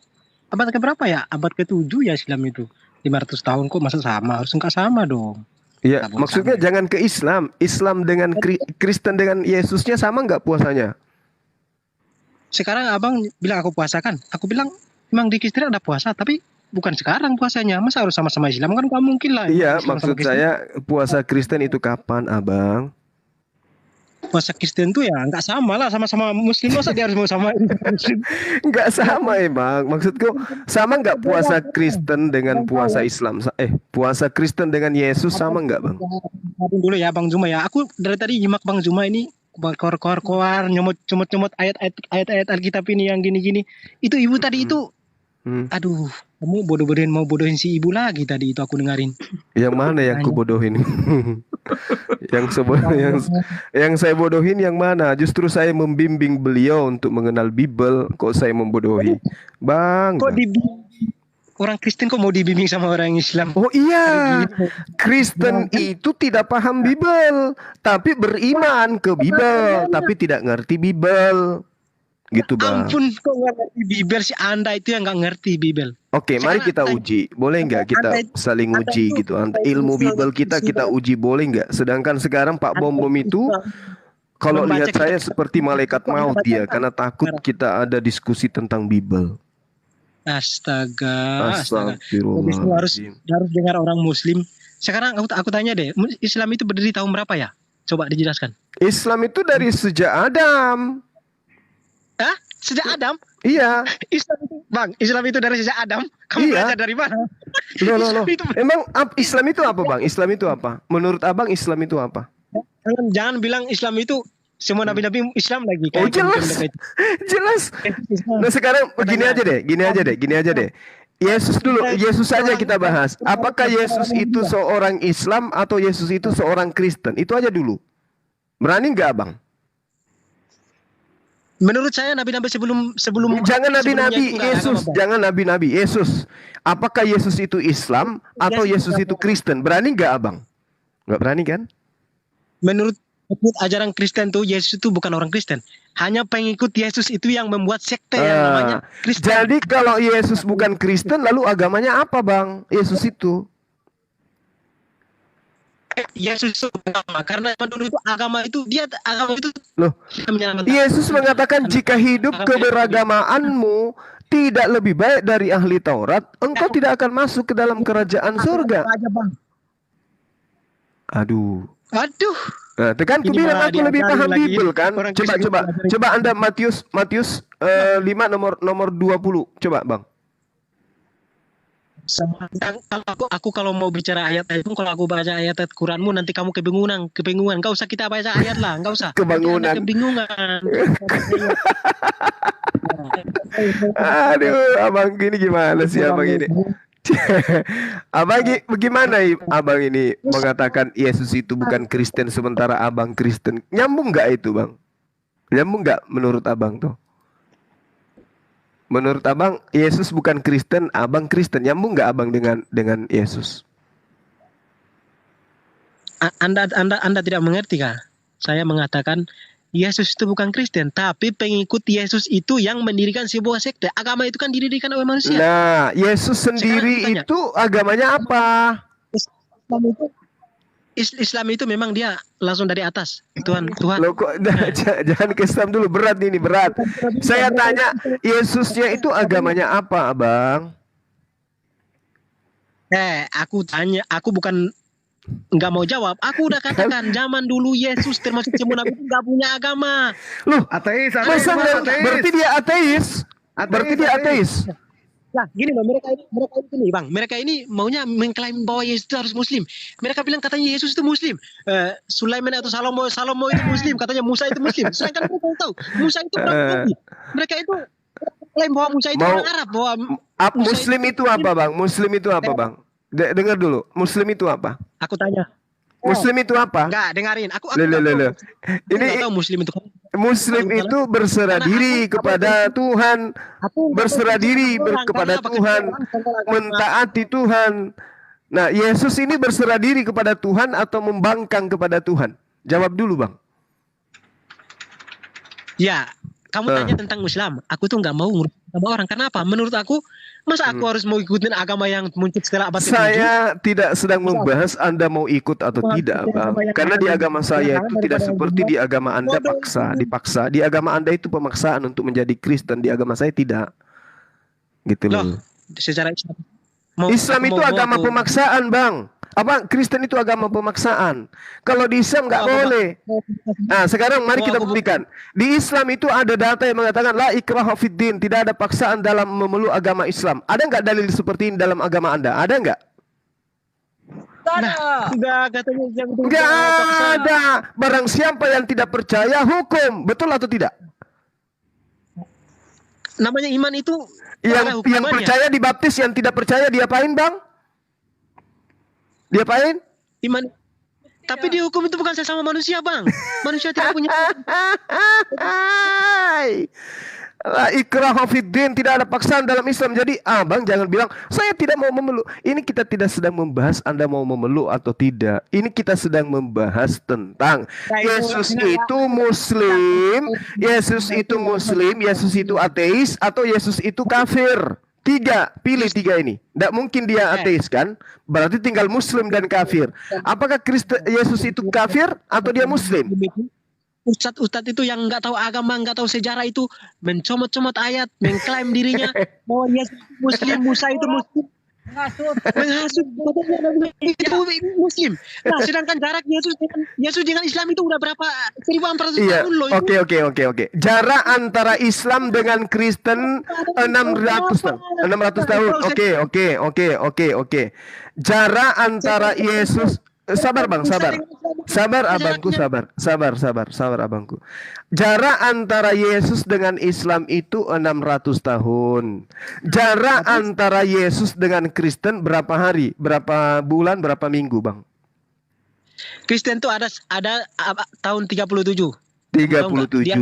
Abad ke berapa ya? Abad ke-7 ya Islam itu. 500 tahun kok masa sama? Harus enggak sama dong. Iya, maksudnya sama. Jangan ke Islam. Islam dengan Kristen dengan Yesusnya sama enggak puasanya? Sekarang abang bilang aku puasa kan? Aku bilang memang di Kristen ada puasa, tapi bukan sekarang puasanya. Masa harus sama-sama Islam kan? Nggak mungkin lah. Iya, maksud saya puasa Kristen itu kapan, abang? Puasa Kristen tuh ya nggak sama lah, sama-sama Muslim. Masa dia harus mau sama Muslim? Nggak sama emang. Maksudku sama nggak puasa Kristen dengan puasa Islam? Puasa Kristen dengan Yesus sama nggak, Bang? Dulu ya Bang Zuma ya. Aku dari tadi nyimak Bang Zuma ini koar nyomot ayat-ayat Alkitab ini yang gini-gini. Itu ibu tadi itu aduh, kamu mau bodohin si ibu lagi tadi itu aku dengerin. Yang mana yang aku bodohin? yang saya bodohin yang mana? Justru saya membimbing beliau untuk mengenal Bible. Kok saya membodohi? Bang. Kok orang Kristen kok mau dibimbing sama orang Islam? Oh iya, Kristen itu tidak paham Bible, tapi beriman ke Bible, tapi tidak ngerti Bible. Gitu Bang. Ampun, kok nggak ngerti Bible si Anda itu yang nggak ngerti Bible. Oke, mari kita uji. Boleh nggak kita saling uji gitu? Ilmu Bible kita uji boleh nggak? Sedangkan sekarang Pak Bom itu Kalau membaca lihat saya kitab- seperti malaikat maut dia, Membaca- karena takut kita ada diskusi tentang Bible. Astaga. Jadi semua harus Astagfirullahaladzim. dengar orang Muslim. Sekarang aku tanya deh, Islam itu berdiri tahun berapa ya? Coba dijelaskan. Islam itu dari sejak Adam. Hah? Sejak Adam? Iya. Islam itu dari sejak Adam. Kamu Iya. belajar dari mana? Loh. Islam itu- Emang Islam itu apa, Bang? Islam itu apa? Menurut Abang Islam itu apa? Jangan bilang Islam itu semua nabi-nabi Islam lagi. Oh, Kayak jelas. Jelas. Nah, sekarang gini aja deh. Yesus dulu, Yesus saja kita bahas. Apakah Yesus itu seorang Islam atau Yesus itu seorang Kristen? Itu aja dulu. Berani nggak, Bang? Menurut saya nabi-nabi sebelum Jangan nabi-nabi, sebelumnya itu nggak ada Yesus. agama, Bang. Jangan nabi-nabi, Yesus. Apakah Yesus itu Islam atau Yesus itu Kristen? Berani nggak, Abang? Nggak berani kan? Menurut ajaran Kristen tuh Yesus itu bukan orang Kristen. Hanya pengikut Yesus itu yang membuat sekte yang namanya Kristen. Jadi kalau Yesus bukan Kristen, lalu agamanya apa, Bang? Yesus itu. Yesus itu agama karena dulu itu agama itu Loh, menyelamatkan. Yesus mengatakan jika hidup keberagamaanmu tidak lebih baik dari ahli Taurat, engkau tidak akan masuk ke dalam kerajaan surga. Aduh. Nah, itu kan aku Ini bilang malah aku lebih diajarin paham lagi. Bible kan. Orang Coba Kristen diajarin. coba Anda Matius 5 nomor 20. Coba, Bang. Kalau mau bicara ayat-ayat itu, kalau aku baca ayat Quranmu nanti kamu kebingungan. Enggak usah kita baca ayat lah, enggak usah. Kebangunan. Nanti Anda kebingungan. Aduh, Abang gini gimana sih Abang ini? Abang bagaimana Abang ini mengatakan Yesus itu bukan Kristen sementara Abang Kristen? Nyambung nggak itu, Bang? Nyambung nggak menurut Abang tuh? Menurut Abang Yesus bukan Kristen, Abang Kristen. Nyambung nggak Abang dengan Yesus? Anda tidak mengerti kah? Saya mengatakan Yesus itu bukan Kristen, tapi pengikut Yesus itu yang mendirikan sebuah sekte. Agama itu kan didirikan oleh manusia. Nah, Yesus sendiri Sekarang itu agamanya apa? Islam itu memang dia langsung dari atas. Tuhan. Loh kok jangan ke Islam dulu, berat ini, berat. Saya tanya, Yesusnya itu agamanya apa, Abang? Aku tanya, aku bukan nggak mau jawab. Aku udah katakan zaman dulu Yesus termasuk semua nabi itu nggak punya agama. Loh, Ateis, masa nggak? Berarti dia ateis. Berarti dia ateis. Nah, gini loh, mereka ini Bang, mereka ini maunya mengklaim bahwa Yesus itu harus Muslim. Mereka bilang katanya Yesus itu Muslim. Sulaiman atau Salomo itu Muslim, katanya Musa itu Muslim. Sedangkan mereka tahu Musa itu orang Yahudi. Mereka itu klaim bahwa Musa itu orang Arab, bahwa Muslim itu apa, Bang? Muslim itu apa, Bang? Dengar dulu. Muslim itu apa? Aku tanya. Muslim itu apa? Enggak, dengarin. Aku Loh. ini Ini tahu Muslim itu. Muslim itu berserah diri kepada Tuhan, berserah diri kepada Tuhan, mentaati Tuhan. Nah, Yesus ini berserah diri kepada Tuhan atau membangkang kepada Tuhan? Jawab dulu, Bang. Ya, kamu tanya tentang Islam. Aku tuh nggak mau ngurus sama orang. Kenapa? Menurut aku, masa aku harus mau ikutin agama yang muncul setelah abad ke-7? Saya tidak sedang membahas Anda mau ikut atau tidak, Bang. Karena di agama saya itu tidak seperti di agama Anda dipaksa. Di agama Anda itu pemaksaan untuk menjadi Kristen. Di agama saya tidak. Gitu loh. Secara Islam. Islam itu agama pemaksaan, Bang. Apa Kristen itu agama pemaksaan? Kalau di Islam nggak boleh. Nah, sekarang mari kita buktikan. Di Islam itu ada data yang mengatakan la ikraha fiddin, tidak ada paksaan dalam memeluk agama Islam. Ada nggak dalil seperti ini dalam agama Anda? Ada nggak? Enggak, katanya Nggak ada. Barang siapa yang tidak percaya hukum, betul atau tidak? Namanya iman itu Yang percaya dibaptis, yang tidak percaya diapain, Bang? Diapain? Iman. Tapi dihukum itu bukan sesama manusia, Bang. Manusia tidak punya. La ikraha fiddin, tidak ada paksaan dalam Islam. Jadi Abang jangan bilang saya tidak mau memeluk. Ini kita tidak sedang membahas Anda mau memeluk atau tidak. Ini kita sedang membahas tentang Yesus itu Muslim, Yesus itu Muslim, Yesus itu ateis, atau Yesus itu kafir. Pilih tiga ini. Tidak mungkin dia ateis kan? Berarti tinggal Muslim dan kafir. Apakah Yesus itu kafir atau dia Muslim? ustadz itu yang nggak tahu agama, nggak tahu sejarah itu mencomot-comot ayat, mengklaim dirinya bahwa Yesus Muslim, Musa itu Muslim, menghasut itu Muslim. Nah, sedangkan jarak Yesus dengan Islam itu udah berapa 1400 Iya, tahun loh. itu. oke. Jarak antara Islam dengan Kristen 600 tahun. 600 tahun. Oke. Jarak antara Yesus, sabar Bang, sabar. Sabar abangku, sabar abangku. Jarak antara Yesus dengan Islam itu 600 tahun. Jarak antara Yesus dengan Kristen berapa hari? Berapa bulan, berapa minggu, Bang? Kristen tuh ada tahun 37. 37.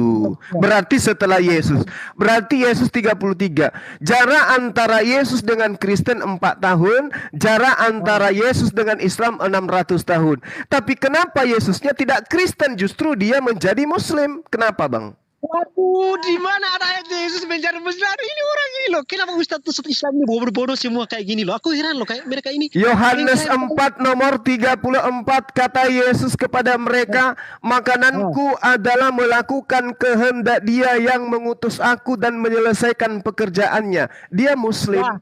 Berarti setelah Yesus. Berarti Yesus 33. Jarak antara Yesus dengan Kristen 4 tahun. Jarak antara Yesus dengan Islam 600 tahun. Tapi kenapa Yesusnya tidak Kristen? Justru dia menjadi Muslim. Kenapa, Bang? Waduh, di mana ada ayat Yesus menjadi Muslim? Ini orang ini loh. Kenapa Ustadz Islam ini bodoh-bodoh semua kayak gini loh? Aku heran loh, kayak mereka ini. Yohanes 4 nomor 34 kata Yesus kepada mereka, makananku adalah melakukan kehendak Dia yang mengutus aku dan menyelesaikan pekerjaannya. Dia Muslim. Wah.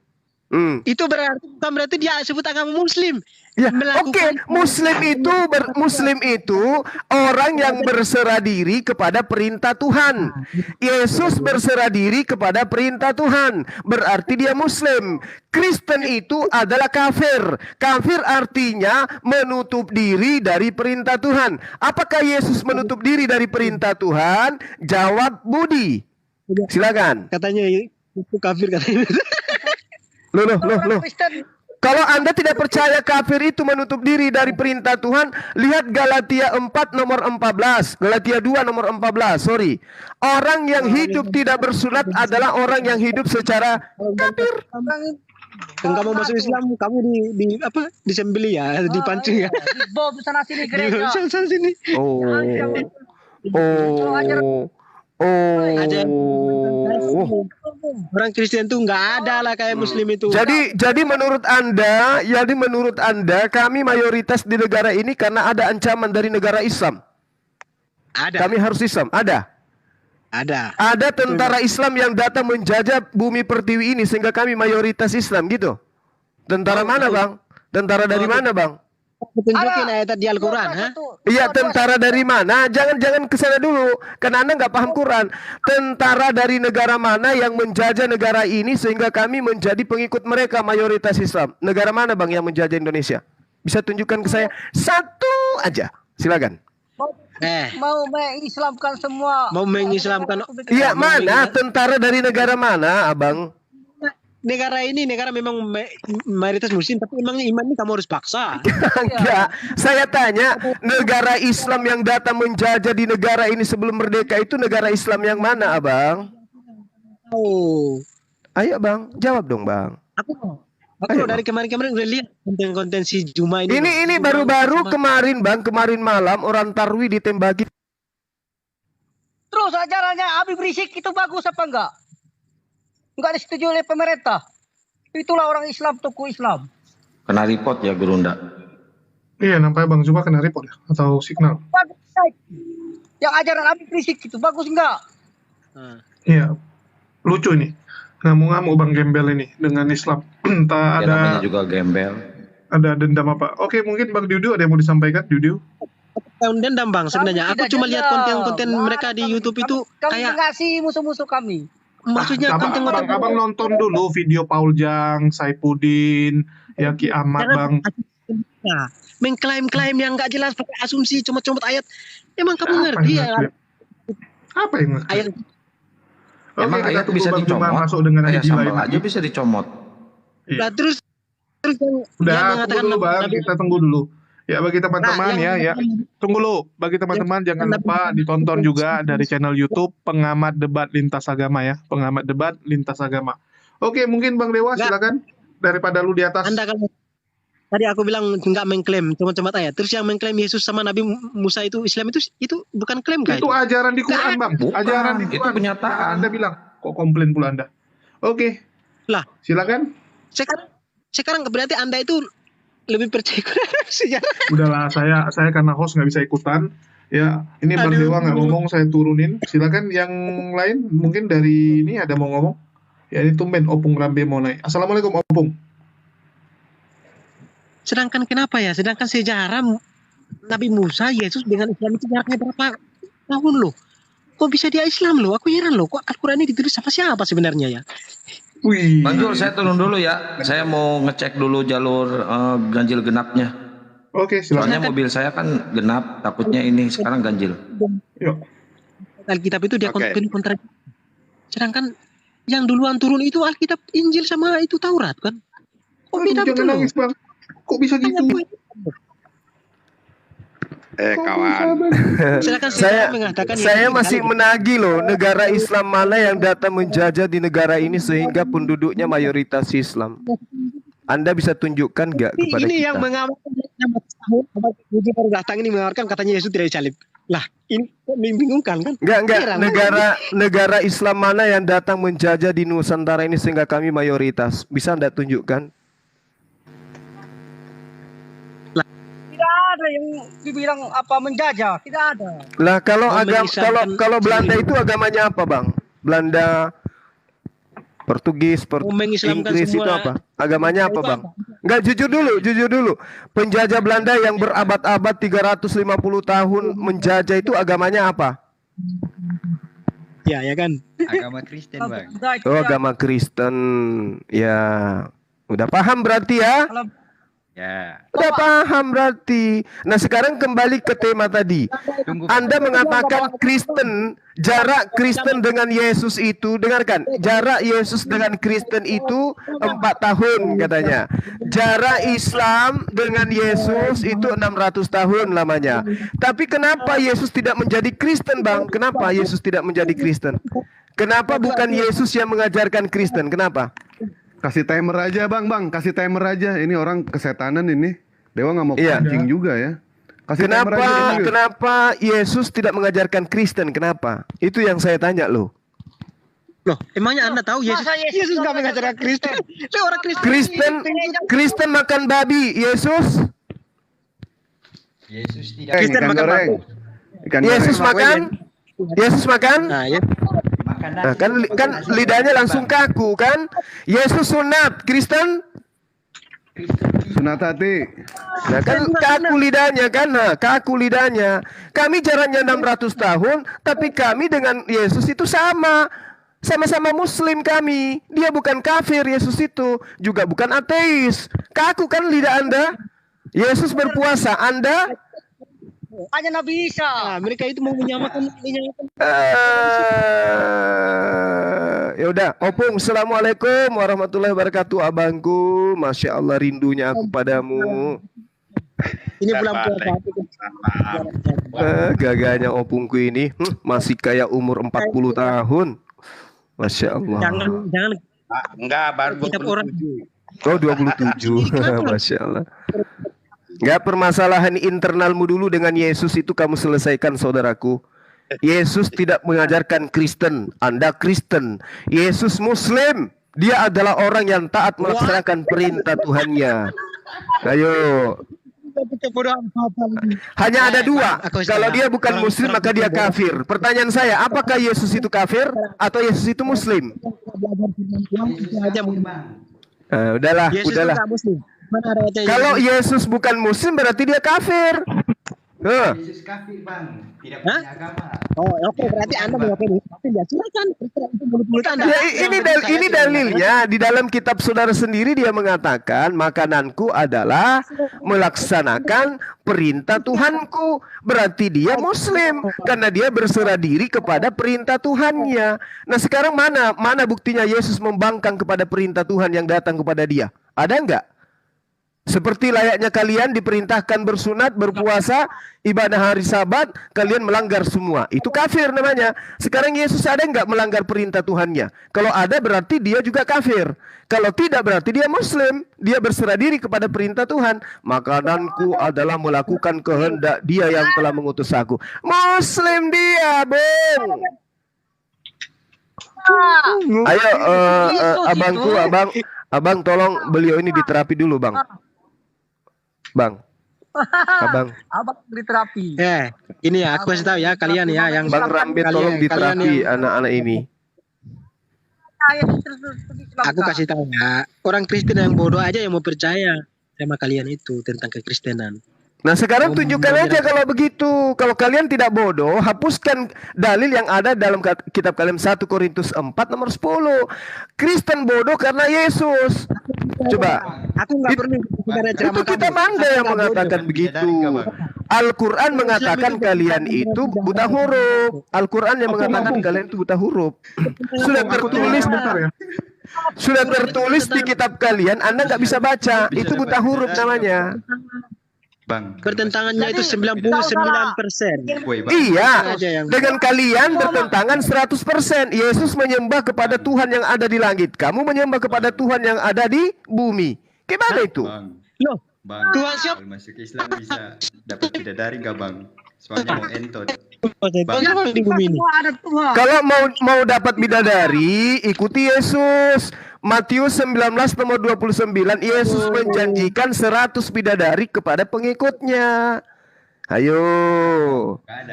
Itu bukan berarti dia sebut agama Muslim. Ya, oke. Muslim itu orang yang berserah diri kepada perintah Tuhan. Yesus berserah diri kepada perintah Tuhan. Berarti dia Muslim. Kristen itu adalah kafir. Kafir artinya menutup diri dari perintah Tuhan. Apakah Yesus menutup diri dari perintah Tuhan? Jawab Budi. Silakan. Katanya itu kafir katanya. Loh. Kalau Anda tidak percaya kafir itu menutup diri dari perintah Tuhan, lihat Galatia 4 nomor 14. Galatia 2 nomor 14, sorry. Orang yang hidup tidak bersunat adalah orang yang hidup secara kafir. Kamu masuk Islam, kamu disembeli ya, dipancing ya. Bom sana sini gereja. Sana sini. Orang Kristen tuh nggak ada lah kayak Muslim itu. Jadi menurut Anda, kami mayoritas di negara ini karena ada ancaman dari negara Islam. Ada. Kami harus Islam. Ada. Ada tentara Islam yang datang menjajah bumi pertiwi ini sehingga kami mayoritas Islam gitu. Tentara mana, Bang? Tentara dari mana, Bang? Tunjukin ayat di Al-Quran, ha? Iya, tentara dari mana? Jangan ke sana dulu, karena Anda nggak paham Quran. Tentara dari negara mana yang menjajah negara ini sehingga kami menjadi pengikut mereka mayoritas Islam? Negara mana, Bang, yang menjajah Indonesia? Bisa tunjukkan ke saya satu aja, silakan. Mau mengislamkan semua. Mau mengislamkan. Iya, mana? Tentara dari negara mana, Abang? Negara ini negara memang mayoritas Muslim, tapi emang iman ini kamu harus paksa. Enggak, saya tanya, negara Islam yang datang menjajah di negara ini sebelum merdeka itu negara Islam yang mana, Abang? Ayo, Bang, jawab dong, Bang. Aku dari kemarin udah lihat konten-konten si Juma ini. Ini baru-baru kemarin, Bang, kemarin malam orang Tarwi ditembaki. Terus ajarannya Habib Rizik itu bagus apa enggak? Enggak disetujui oleh pemerintah. Itulah orang Islam, tokoh Islam. Kena report ya, Gurunda. Iya, nampaknya Bang Zuma kena report ya, atau signal. Bagus, yang ajaran Habib Rizik itu bagus enggak? Iya, lucu ini. Ngamuk-ngamuk Bang Gembel ini dengan Islam. Entah ada. Namanya juga gembel. Ada dendam apa? Oke, mungkin Bang Diudu ada yang mau disampaikan, Diudu? Dendam, Bang, sebenarnya. Aku cuma lihat konten-konten mereka di YouTube itu kami kayak mengasihi musuh-musuh kami. Maksudnya konten-konten abang nonton dulu video Paul Jang, Saipudin, Yaki Ahmad, Bang. Mengklaim-klaim yang nggak jelas, pakai asumsi, comot-comot ayat. Emang kamu ngerti ya? Apa yang ngerti? Ayat. Emang ayat bisa dicomot? Masuk dengan Ayat ayat sambal lain. aja bisa dicomot. Nah, terus Udah, tunggu dulu, Bang. Kita tunggu dulu. Ya, bagi teman-teman tunggu dulu. Bagi teman-teman jangan lupa ditonton juga dari channel YouTube Pengamat Debat Lintas Agama ya. Pengamat Debat Lintas Agama. Oke, mungkin Bang Dewa silakan. Daripada lu di atas. Anda kalau tadi aku bilang nggak mengklaim comot-comot ayat. Terus yang mengklaim Yesus sama Nabi Musa itu Islam itu bukan klaim kan? Itu ajaran di Quran, Bang. Bukan, ajaran di Quran. Itu penyataan. Anda bilang, kok komplain pula Anda? Oke. Lah, silakan. Sekarang berarti Anda itu lebih percaya sejarah. Udahlah, saya karena host nggak bisa ikutan. Ya, ini Bang Aduh. Dewa nggak ngomong, saya turunin. Silakan yang lain, mungkin dari ini ada mau ngomong. Ya, ini tumben Opung Rambe mau naik. Assalamualaikum Opung. Sedangkan kenapa ya? Sedangkan sejarah Nabi Musa, Yesus dengan Islam itu jaraknya berapa tahun loh? Kok bisa dia Islam loh? Aku heran loh. Kok Al-Quran ini ditulis sama siapa sebenarnya ya? Wih. Bang Jul, saya turun dulu ya. Saya mau ngecek dulu jalur ganjil genapnya. Oke, silakan. Soalnya mobil saya kan genap, takutnya ini sekarang ganjil. Yuk. Alkitab itu dia Oke. kontra. Sedangkan yang duluan turun itu Alkitab, Injil sama itu Taurat kan? Kok Aduh, beda betul jangan loh? nangis Bang. Kok bisa gitu? Kawan. Sedangkan Saya sejarah mengatakan saya Yesus masih tinggal di- menagih loh, negara Islam mana yang datang menjajah di negara ini sehingga penduduknya mayoritas Islam. Anda bisa tunjukkan nggak kepada ini kita? yang mengamalkan 16 tahun abad ke-7 baru datang ini mengamalkan katanya Yesus tidak disalib. Lah, ini kok membingungkan kan? Enggak. Heran. Negara Islam mana yang datang menjajah di Nusantara ini sehingga kami mayoritas? Bisa Anda tunjukkan? Tidak ada yang dibilang apa menjajah, tidak ada. Lah kalau Mau agama mengislamkan kalau Belanda sendiri. itu agamanya apa, Bang? Belanda, Portugis, Mau mengislamkan Inggris itu semua- apa? Agamanya apa, Bang? Enggak, jujur dulu. Penjajah Belanda yang berabad-abad 350 tahun menjajah itu agamanya apa? Ya kan. Agama Kristen, Bang. Sudah, itu Oh, ya. agama Kristen. Ya, udah paham berarti ya? Kalau Ya. Udah paham berarti. Nah, sekarang kembali ke tema tadi. Tunggu. Anda mengatakan Kristen, jarak Kristen dengan Yesus itu, dengarkan, jarak Yesus dengan Kristen itu 4 tahun katanya. Jarak Islam dengan Yesus itu 600 tahun lamanya. Tapi kenapa Yesus tidak menjadi Kristen, Bang? Kenapa Yesus tidak menjadi Kristen? Kenapa bukan Yesus yang mengajarkan Kristen? Kenapa? Kasih timer aja bang, kasih timer aja. Ini orang kesetanan ini. Dewa nggak mau Iya. kencing juga ya. Kasih timer aja. Serius. Kenapa Yesus tidak mengajarkan Kristen? Kenapa? Itu yang saya tanya loh. Loh, emangnya Anda tahu Yesus? Masa Yesus Yesus nggak nggak mengajarkan Kristen. Dia orang Kristen. Kristen makan babi, Yesus. Yesus tidak Kristen Ikan makan goreng. Ikan Yesus goreng. makan. Yesus makan. Nah, ya. makan Nah, kan lidahnya langsung kaku kan? Yesus sunat, Kristen. Sunat hati. Nah, kan kaku lidahnya kan? Nah, kaku lidahnya. Kami jaraknya 600 tahun, tapi kami dengan Yesus itu sama. Sama-sama muslim kami. Dia bukan kafir, Yesus itu. Juga bukan ateis. Kaku kan lidah Anda? Yesus berpuasa, Anda? hanya Nabi Isa. Nah, mereka itu mau menyamakan. Ya udah, Opung, assalamualaikum warahmatullahi wabarakatuh, abangku. Masya Allah rindunya aku padamu. Ini bulan puasa. Gagahnya opungku ini masih kayak umur 40 tahun. Masya Allah. Jangan Enggak, baru kitab orang. Oh 27. Masya Allah. Enggak, permasalahan internalmu dulu dengan Yesus itu kamu selesaikan, saudaraku. Yesus tidak mengajarkan Kristen. Anda Kristen. Yesus Muslim. Dia adalah orang yang taat melaksanakan perintah Tuhannya. Ayo. Hanya ada dua. Kalau dia bukan Muslim maka dia kafir. Pertanyaan saya, apakah Yesus itu kafir atau Yesus itu Muslim? Udahlah. Yesus itu nggak Muslim. Mana ada ayatnya Kalau Yesus? Yesus bukan Muslim berarti dia kafir. Yesus kafir, Bang. Tidak punya agama. Oh, oke, berarti Anda mengakui tapi ya silakan. Itu mulut Anda. Ya, ini dalilnya di dalam kitab saudara sendiri dia mengatakan makananku adalah melaksanakan perintah Tuhanku. Berarti dia Muslim karena dia berserah diri kepada perintah Tuhannya. Nah sekarang mana buktinya Yesus membangkang kepada perintah Tuhan yang datang kepada dia? Ada enggak? Seperti layaknya kalian diperintahkan bersunat, berpuasa, ibadah hari Sabat, kalian melanggar semua. Itu kafir namanya. Sekarang Yesus ada nggak melanggar perintah Tuhannya? Kalau ada berarti dia juga kafir. Kalau tidak berarti dia Muslim. Dia berserah diri kepada perintah Tuhan. Makananku adalah melakukan kehendak Dia yang telah mengutus aku. Muslim dia, Bung. Ayo, abang tolong beliau ini diterapi dulu, Bang. Bang. Abang. Abang di terapi. Ini ya, aku kasih tahu ya kalian ya yang Bang Rambet tolong diterapi anak-anak ini. Aku kasih tahu ya, orang Kristen yang bodoh aja yang mau percaya sama kalian itu tentang kekristenan. Nah sekarang tunjukkan aja kalau begitu. Kalau kalian tidak bodoh, hapuskan dalil yang ada dalam kitab kalian 1 Korintus 4 nomor 10. Kristen bodoh karena Yesus. Coba. Aku nggak perlu itu kita Manda yang mengatakan begitu. Al-Quran mengatakan kalian itu buta huruf. Al-Quran yang mengatakan kalian itu buta huruf. Sudah tertulis di kitab kalian, Anda nggak bisa baca. Itu buta huruf namanya. Bang, pertentangannya itu 99%. Iya, dengan kalian bertentangan 100%. Yesus menyembah kepada Tuhan yang ada di langit. Kamu menyembah kepada Tuhan yang ada di bumi. Gimana itu? Loh, Bang, Tuhan siapa? kalau masuk Islam bisa dapat bidadari nggak bang? Soalnya mau entot. Bang, di bumi ini. Kalau mau dapat bidadari, ikuti Yesus. Matius 19 nomor 29, Yesus menjanjikan 100 bidadari kepada pengikutnya. Ayo.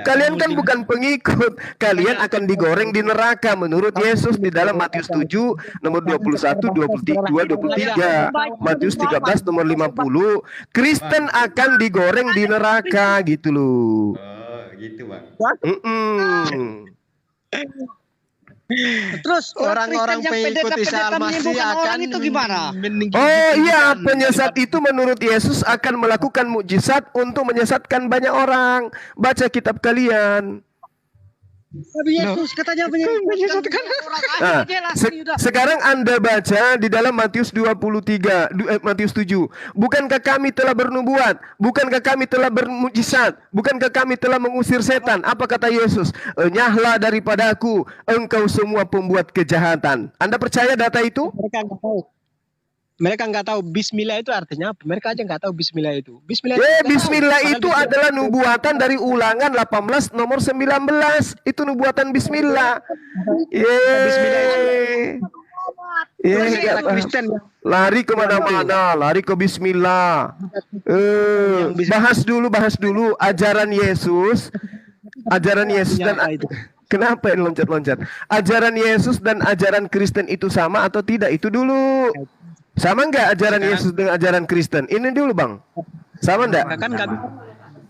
Kalian kan bukan pengikut. Kalian akan digoreng di neraka menurut Yesus di dalam Matius 7 nomor 21, 22, 23. Matius 13 nomor 50. Kristen akan digoreng di neraka gitu loh. Oh, gitu bang. Terus orang-orang pengikut Isa Al-Masih akan itu gimana? Oh iya, penyesat itu menurut Yesus akan melakukan mukjizat untuk menyesatkan banyak orang. Baca kitab kalian. Nabi Yesus katanya menyesatkan orang aja. Sekarang Anda baca di dalam Matius 23, Matius 7. Bukankah kami telah bernubuat? Bukankah kami telah bermukjizat? Bukankah kami telah mengusir setan? Apa kata Yesus? Enyahlah daripadaku, engkau semua pembuat kejahatan. Anda percaya data itu? Mereka nggak tahu. Mereka nggak tahu Bismillah itu artinya apa. Mereka aja nggak tahu Bismillah itu. Bismillah itu adalah nubuatan dari Ulangan 18 nomor 19. Itu nubuatan Bismillah. Lari kemana-mana, lari ke Bismillah. Bahas dulu ajaran Yesus dan kenapa ini loncat-loncat? Ajaran Yesus dan ajaran Kristen itu sama atau tidak? Itu dulu. Sama enggak ajaran Yesus dengan ajaran Kristen? Ini dulu bang. Sama enggak? Kan enggak bisa.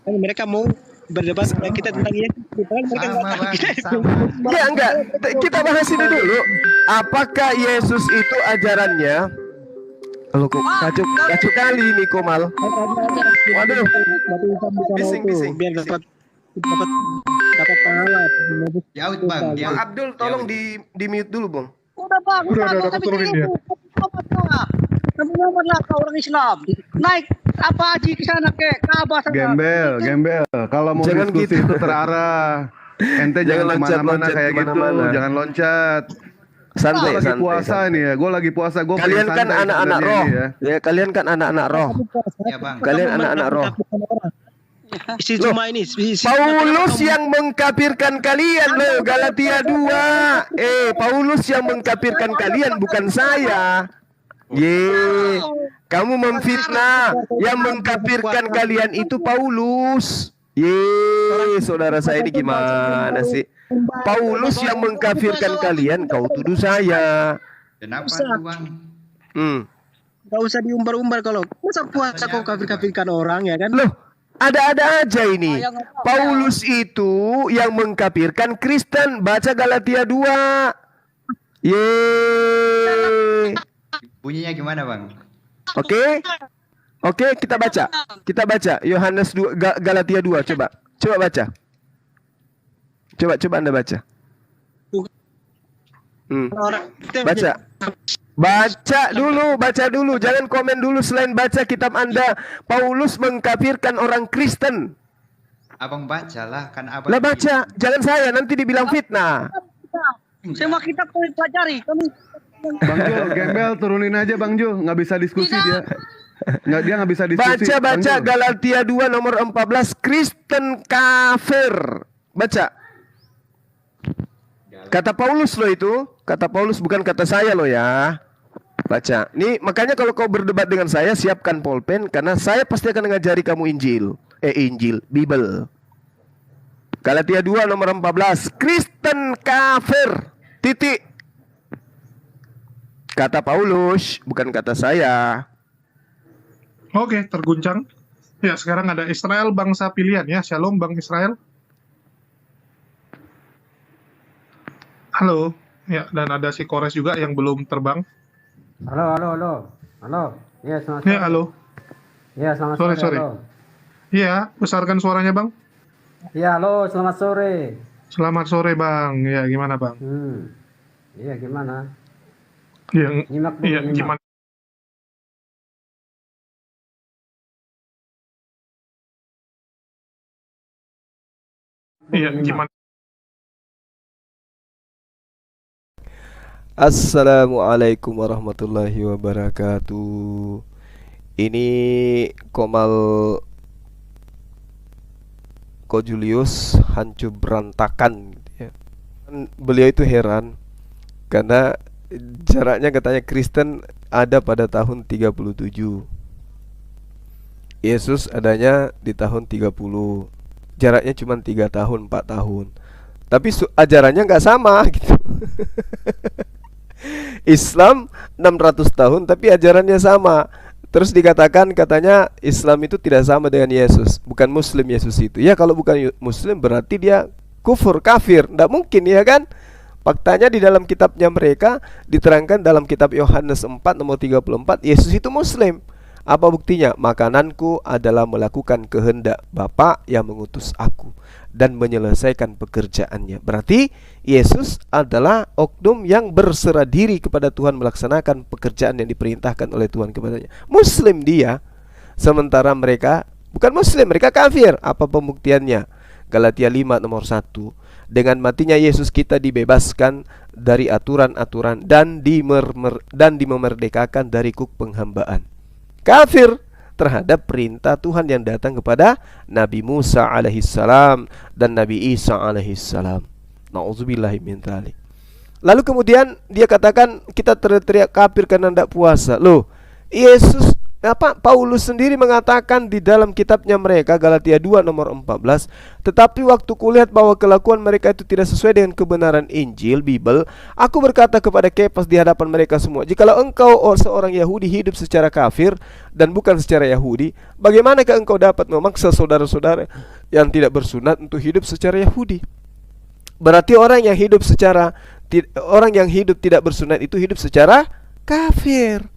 Mereka mau berdebat kita tentang Yesus. Ya enggak. Kita bahas ini dulu. Apakah Yesus itu ajarannya? Loh kok kacau kali nih Komal. Waduh. Bising. Biar dapat pahala. Jauh bang. Bang Abdul tolong di mute dulu bang. Udah bang, Udah, aku turunin dia. Lah orang Islam naik apa haji ke sana ke Ka'bah sana. Gembel. Kalau mau Jangan diskusi gitu. itu terarah. Ente jangan kemana-mana kayak gitu. Jangan loncat. Santai, lagi puasa nih ya. Gue lagi puasa. Kalian kan anak-anak roh. Ya, kalian kan anak-anak roh. Ya bang. Kalian anak-anak roh. Cuma ini Paulus yang mengkafirkan kalian loh, Galatia 2. Paulus yang mengkafirkan kalian, bukan saya. Kamu memfitnah. Yang mengkafirkan kalian itu Paulus. Saudara saya ini gimana sih? Paulus yang mengkafirkan kalian, kau tuduh saya. Kenapa tuh bang? Gak usah diumbar-umbar kalau masa puasa kau kafir-kafirkan orang ya kan? Loh, ada-ada aja ini. Paulus itu yang mengkafirkan Kristen. Baca Galatia 2. Bunyinya gimana bang? Oke, kita baca Yohanes 2, Galatia 2. Coba baca. Coba Anda baca. Baca dulu, jangan komen dulu selain baca kitab Anda. Paulus mengkafirkan orang Kristen. Abang baca lah, kan abang. Lah baca, jangan saya nanti dibilang fitnah. Semua kita perlu pelajari. Bang Jo, Gembel turunin aja Bang Jo, nggak bisa diskusi dia. Dia nggak bisa diskusi. Baca Galatia 2 nomor 14, Kristen kafir. Baca. Kata Paulus loh itu, kata Paulus bukan kata saya loh ya. Baca. Nih makanya kalau kau berdebat dengan saya, siapkan pulpen karena saya pasti akan mengajari kamu Injil, Bible. Galatia 2 nomor 14. Kristen kafir. Titik. Kata Paulus, bukan kata saya. Oke, terguncang. Ya, sekarang ada Israel bangsa pilihan ya. Shalom Bang Israel. Halo. Ya, dan ada si Kores juga yang belum terbang. Halo. Iya, selamat sore. Ya, halo. Iya, selamat sore. Sore. Halo. Iya, besarkan suaranya Bang. Iya, halo, selamat sore. Selamat sore Bang. Ya, gimana Bang? Iya, gimana? Iya, Nyimak dulu, iya, nyimak. gimana? Iya, gimana? Assalamualaikum warahmatullahi wabarakatuh. Ini Komal Ko Julius hancur berantakan gitu ya. Beliau itu heran karena jaraknya katanya Kristen ada pada tahun 37. Yesus adanya di tahun 30. Jaraknya cuma 3 tahun, 4 tahun. Tapi ajarannya nggak sama gitu. Islam 600 tahun tapi ajarannya sama. Terus dikatakan katanya Islam itu tidak sama dengan Yesus. Bukan Muslim Yesus itu. Ya kalau bukan Muslim berarti dia kufur, kafir. Tidak mungkin ya kan. Faktanya di dalam kitabnya mereka diterangkan dalam kitab Yohanes 4 nomor 34 Yesus itu Muslim. Apa buktinya? Makananku adalah melakukan kehendak Bapa yang mengutus aku dan menyelesaikan pekerjaannya. Berarti Yesus adalah oknum yang berserah diri kepada Tuhan melaksanakan pekerjaan yang diperintahkan oleh Tuhan kepadanya. Muslim dia. Sementara mereka bukan Muslim, mereka kafir. Apa pembuktiannya? Galatia 5 nomor 1. Dengan matinya Yesus kita dibebaskan dari aturan-aturan dan dimerdekakan dari kuk penghambaan. Kafir terhadap perintah Tuhan yang datang kepada Nabi Musa alaihissalam dan Nabi Isa alaihissalam. Nauzubillahi min dzalik. Lalu kemudian dia katakan kita teriak kafir karena tidak puasa. Loh, Paulus sendiri mengatakan di dalam kitabnya mereka Galatia 2 nomor 14, tetapi waktu kulihat bahwa kelakuan mereka itu tidak sesuai dengan kebenaran Injil, Bible, aku berkata kepada Kefas di hadapan mereka semua, jikalau engkau seorang Yahudi hidup secara kafir dan bukan secara Yahudi, bagaimanakah engkau dapat memaksa saudara-saudara yang tidak bersunat untuk hidup secara Yahudi? Berarti orang yang hidup tidak bersunat itu hidup secara kafir.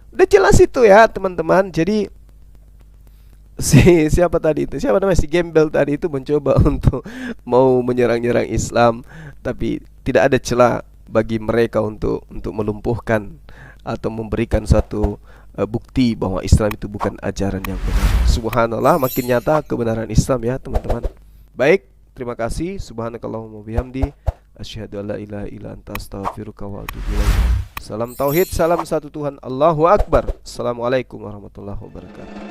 Udah jelas itu ya teman-teman. Jadi siapa tadi itu? Siapa namanya? Si Gembel tadi itu mencoba untuk mau menyerang-nyerang Islam, tapi tidak ada celah bagi mereka untuk melumpuhkan atau memberikan satu bukti bahwa Islam itu bukan ajaran yang benar. Subhanallah, makin nyata kebenaran Islam ya teman-teman. Baik, terima kasih. Subhanakallahumma bihamdi asyhadu an la ilaha illa anta astaghfiruka wa atubu ilaik. Salam tauhid, salam satu Tuhan. Allahu Akbar. Assalamualaikum warahmatullahi wabarakatuh.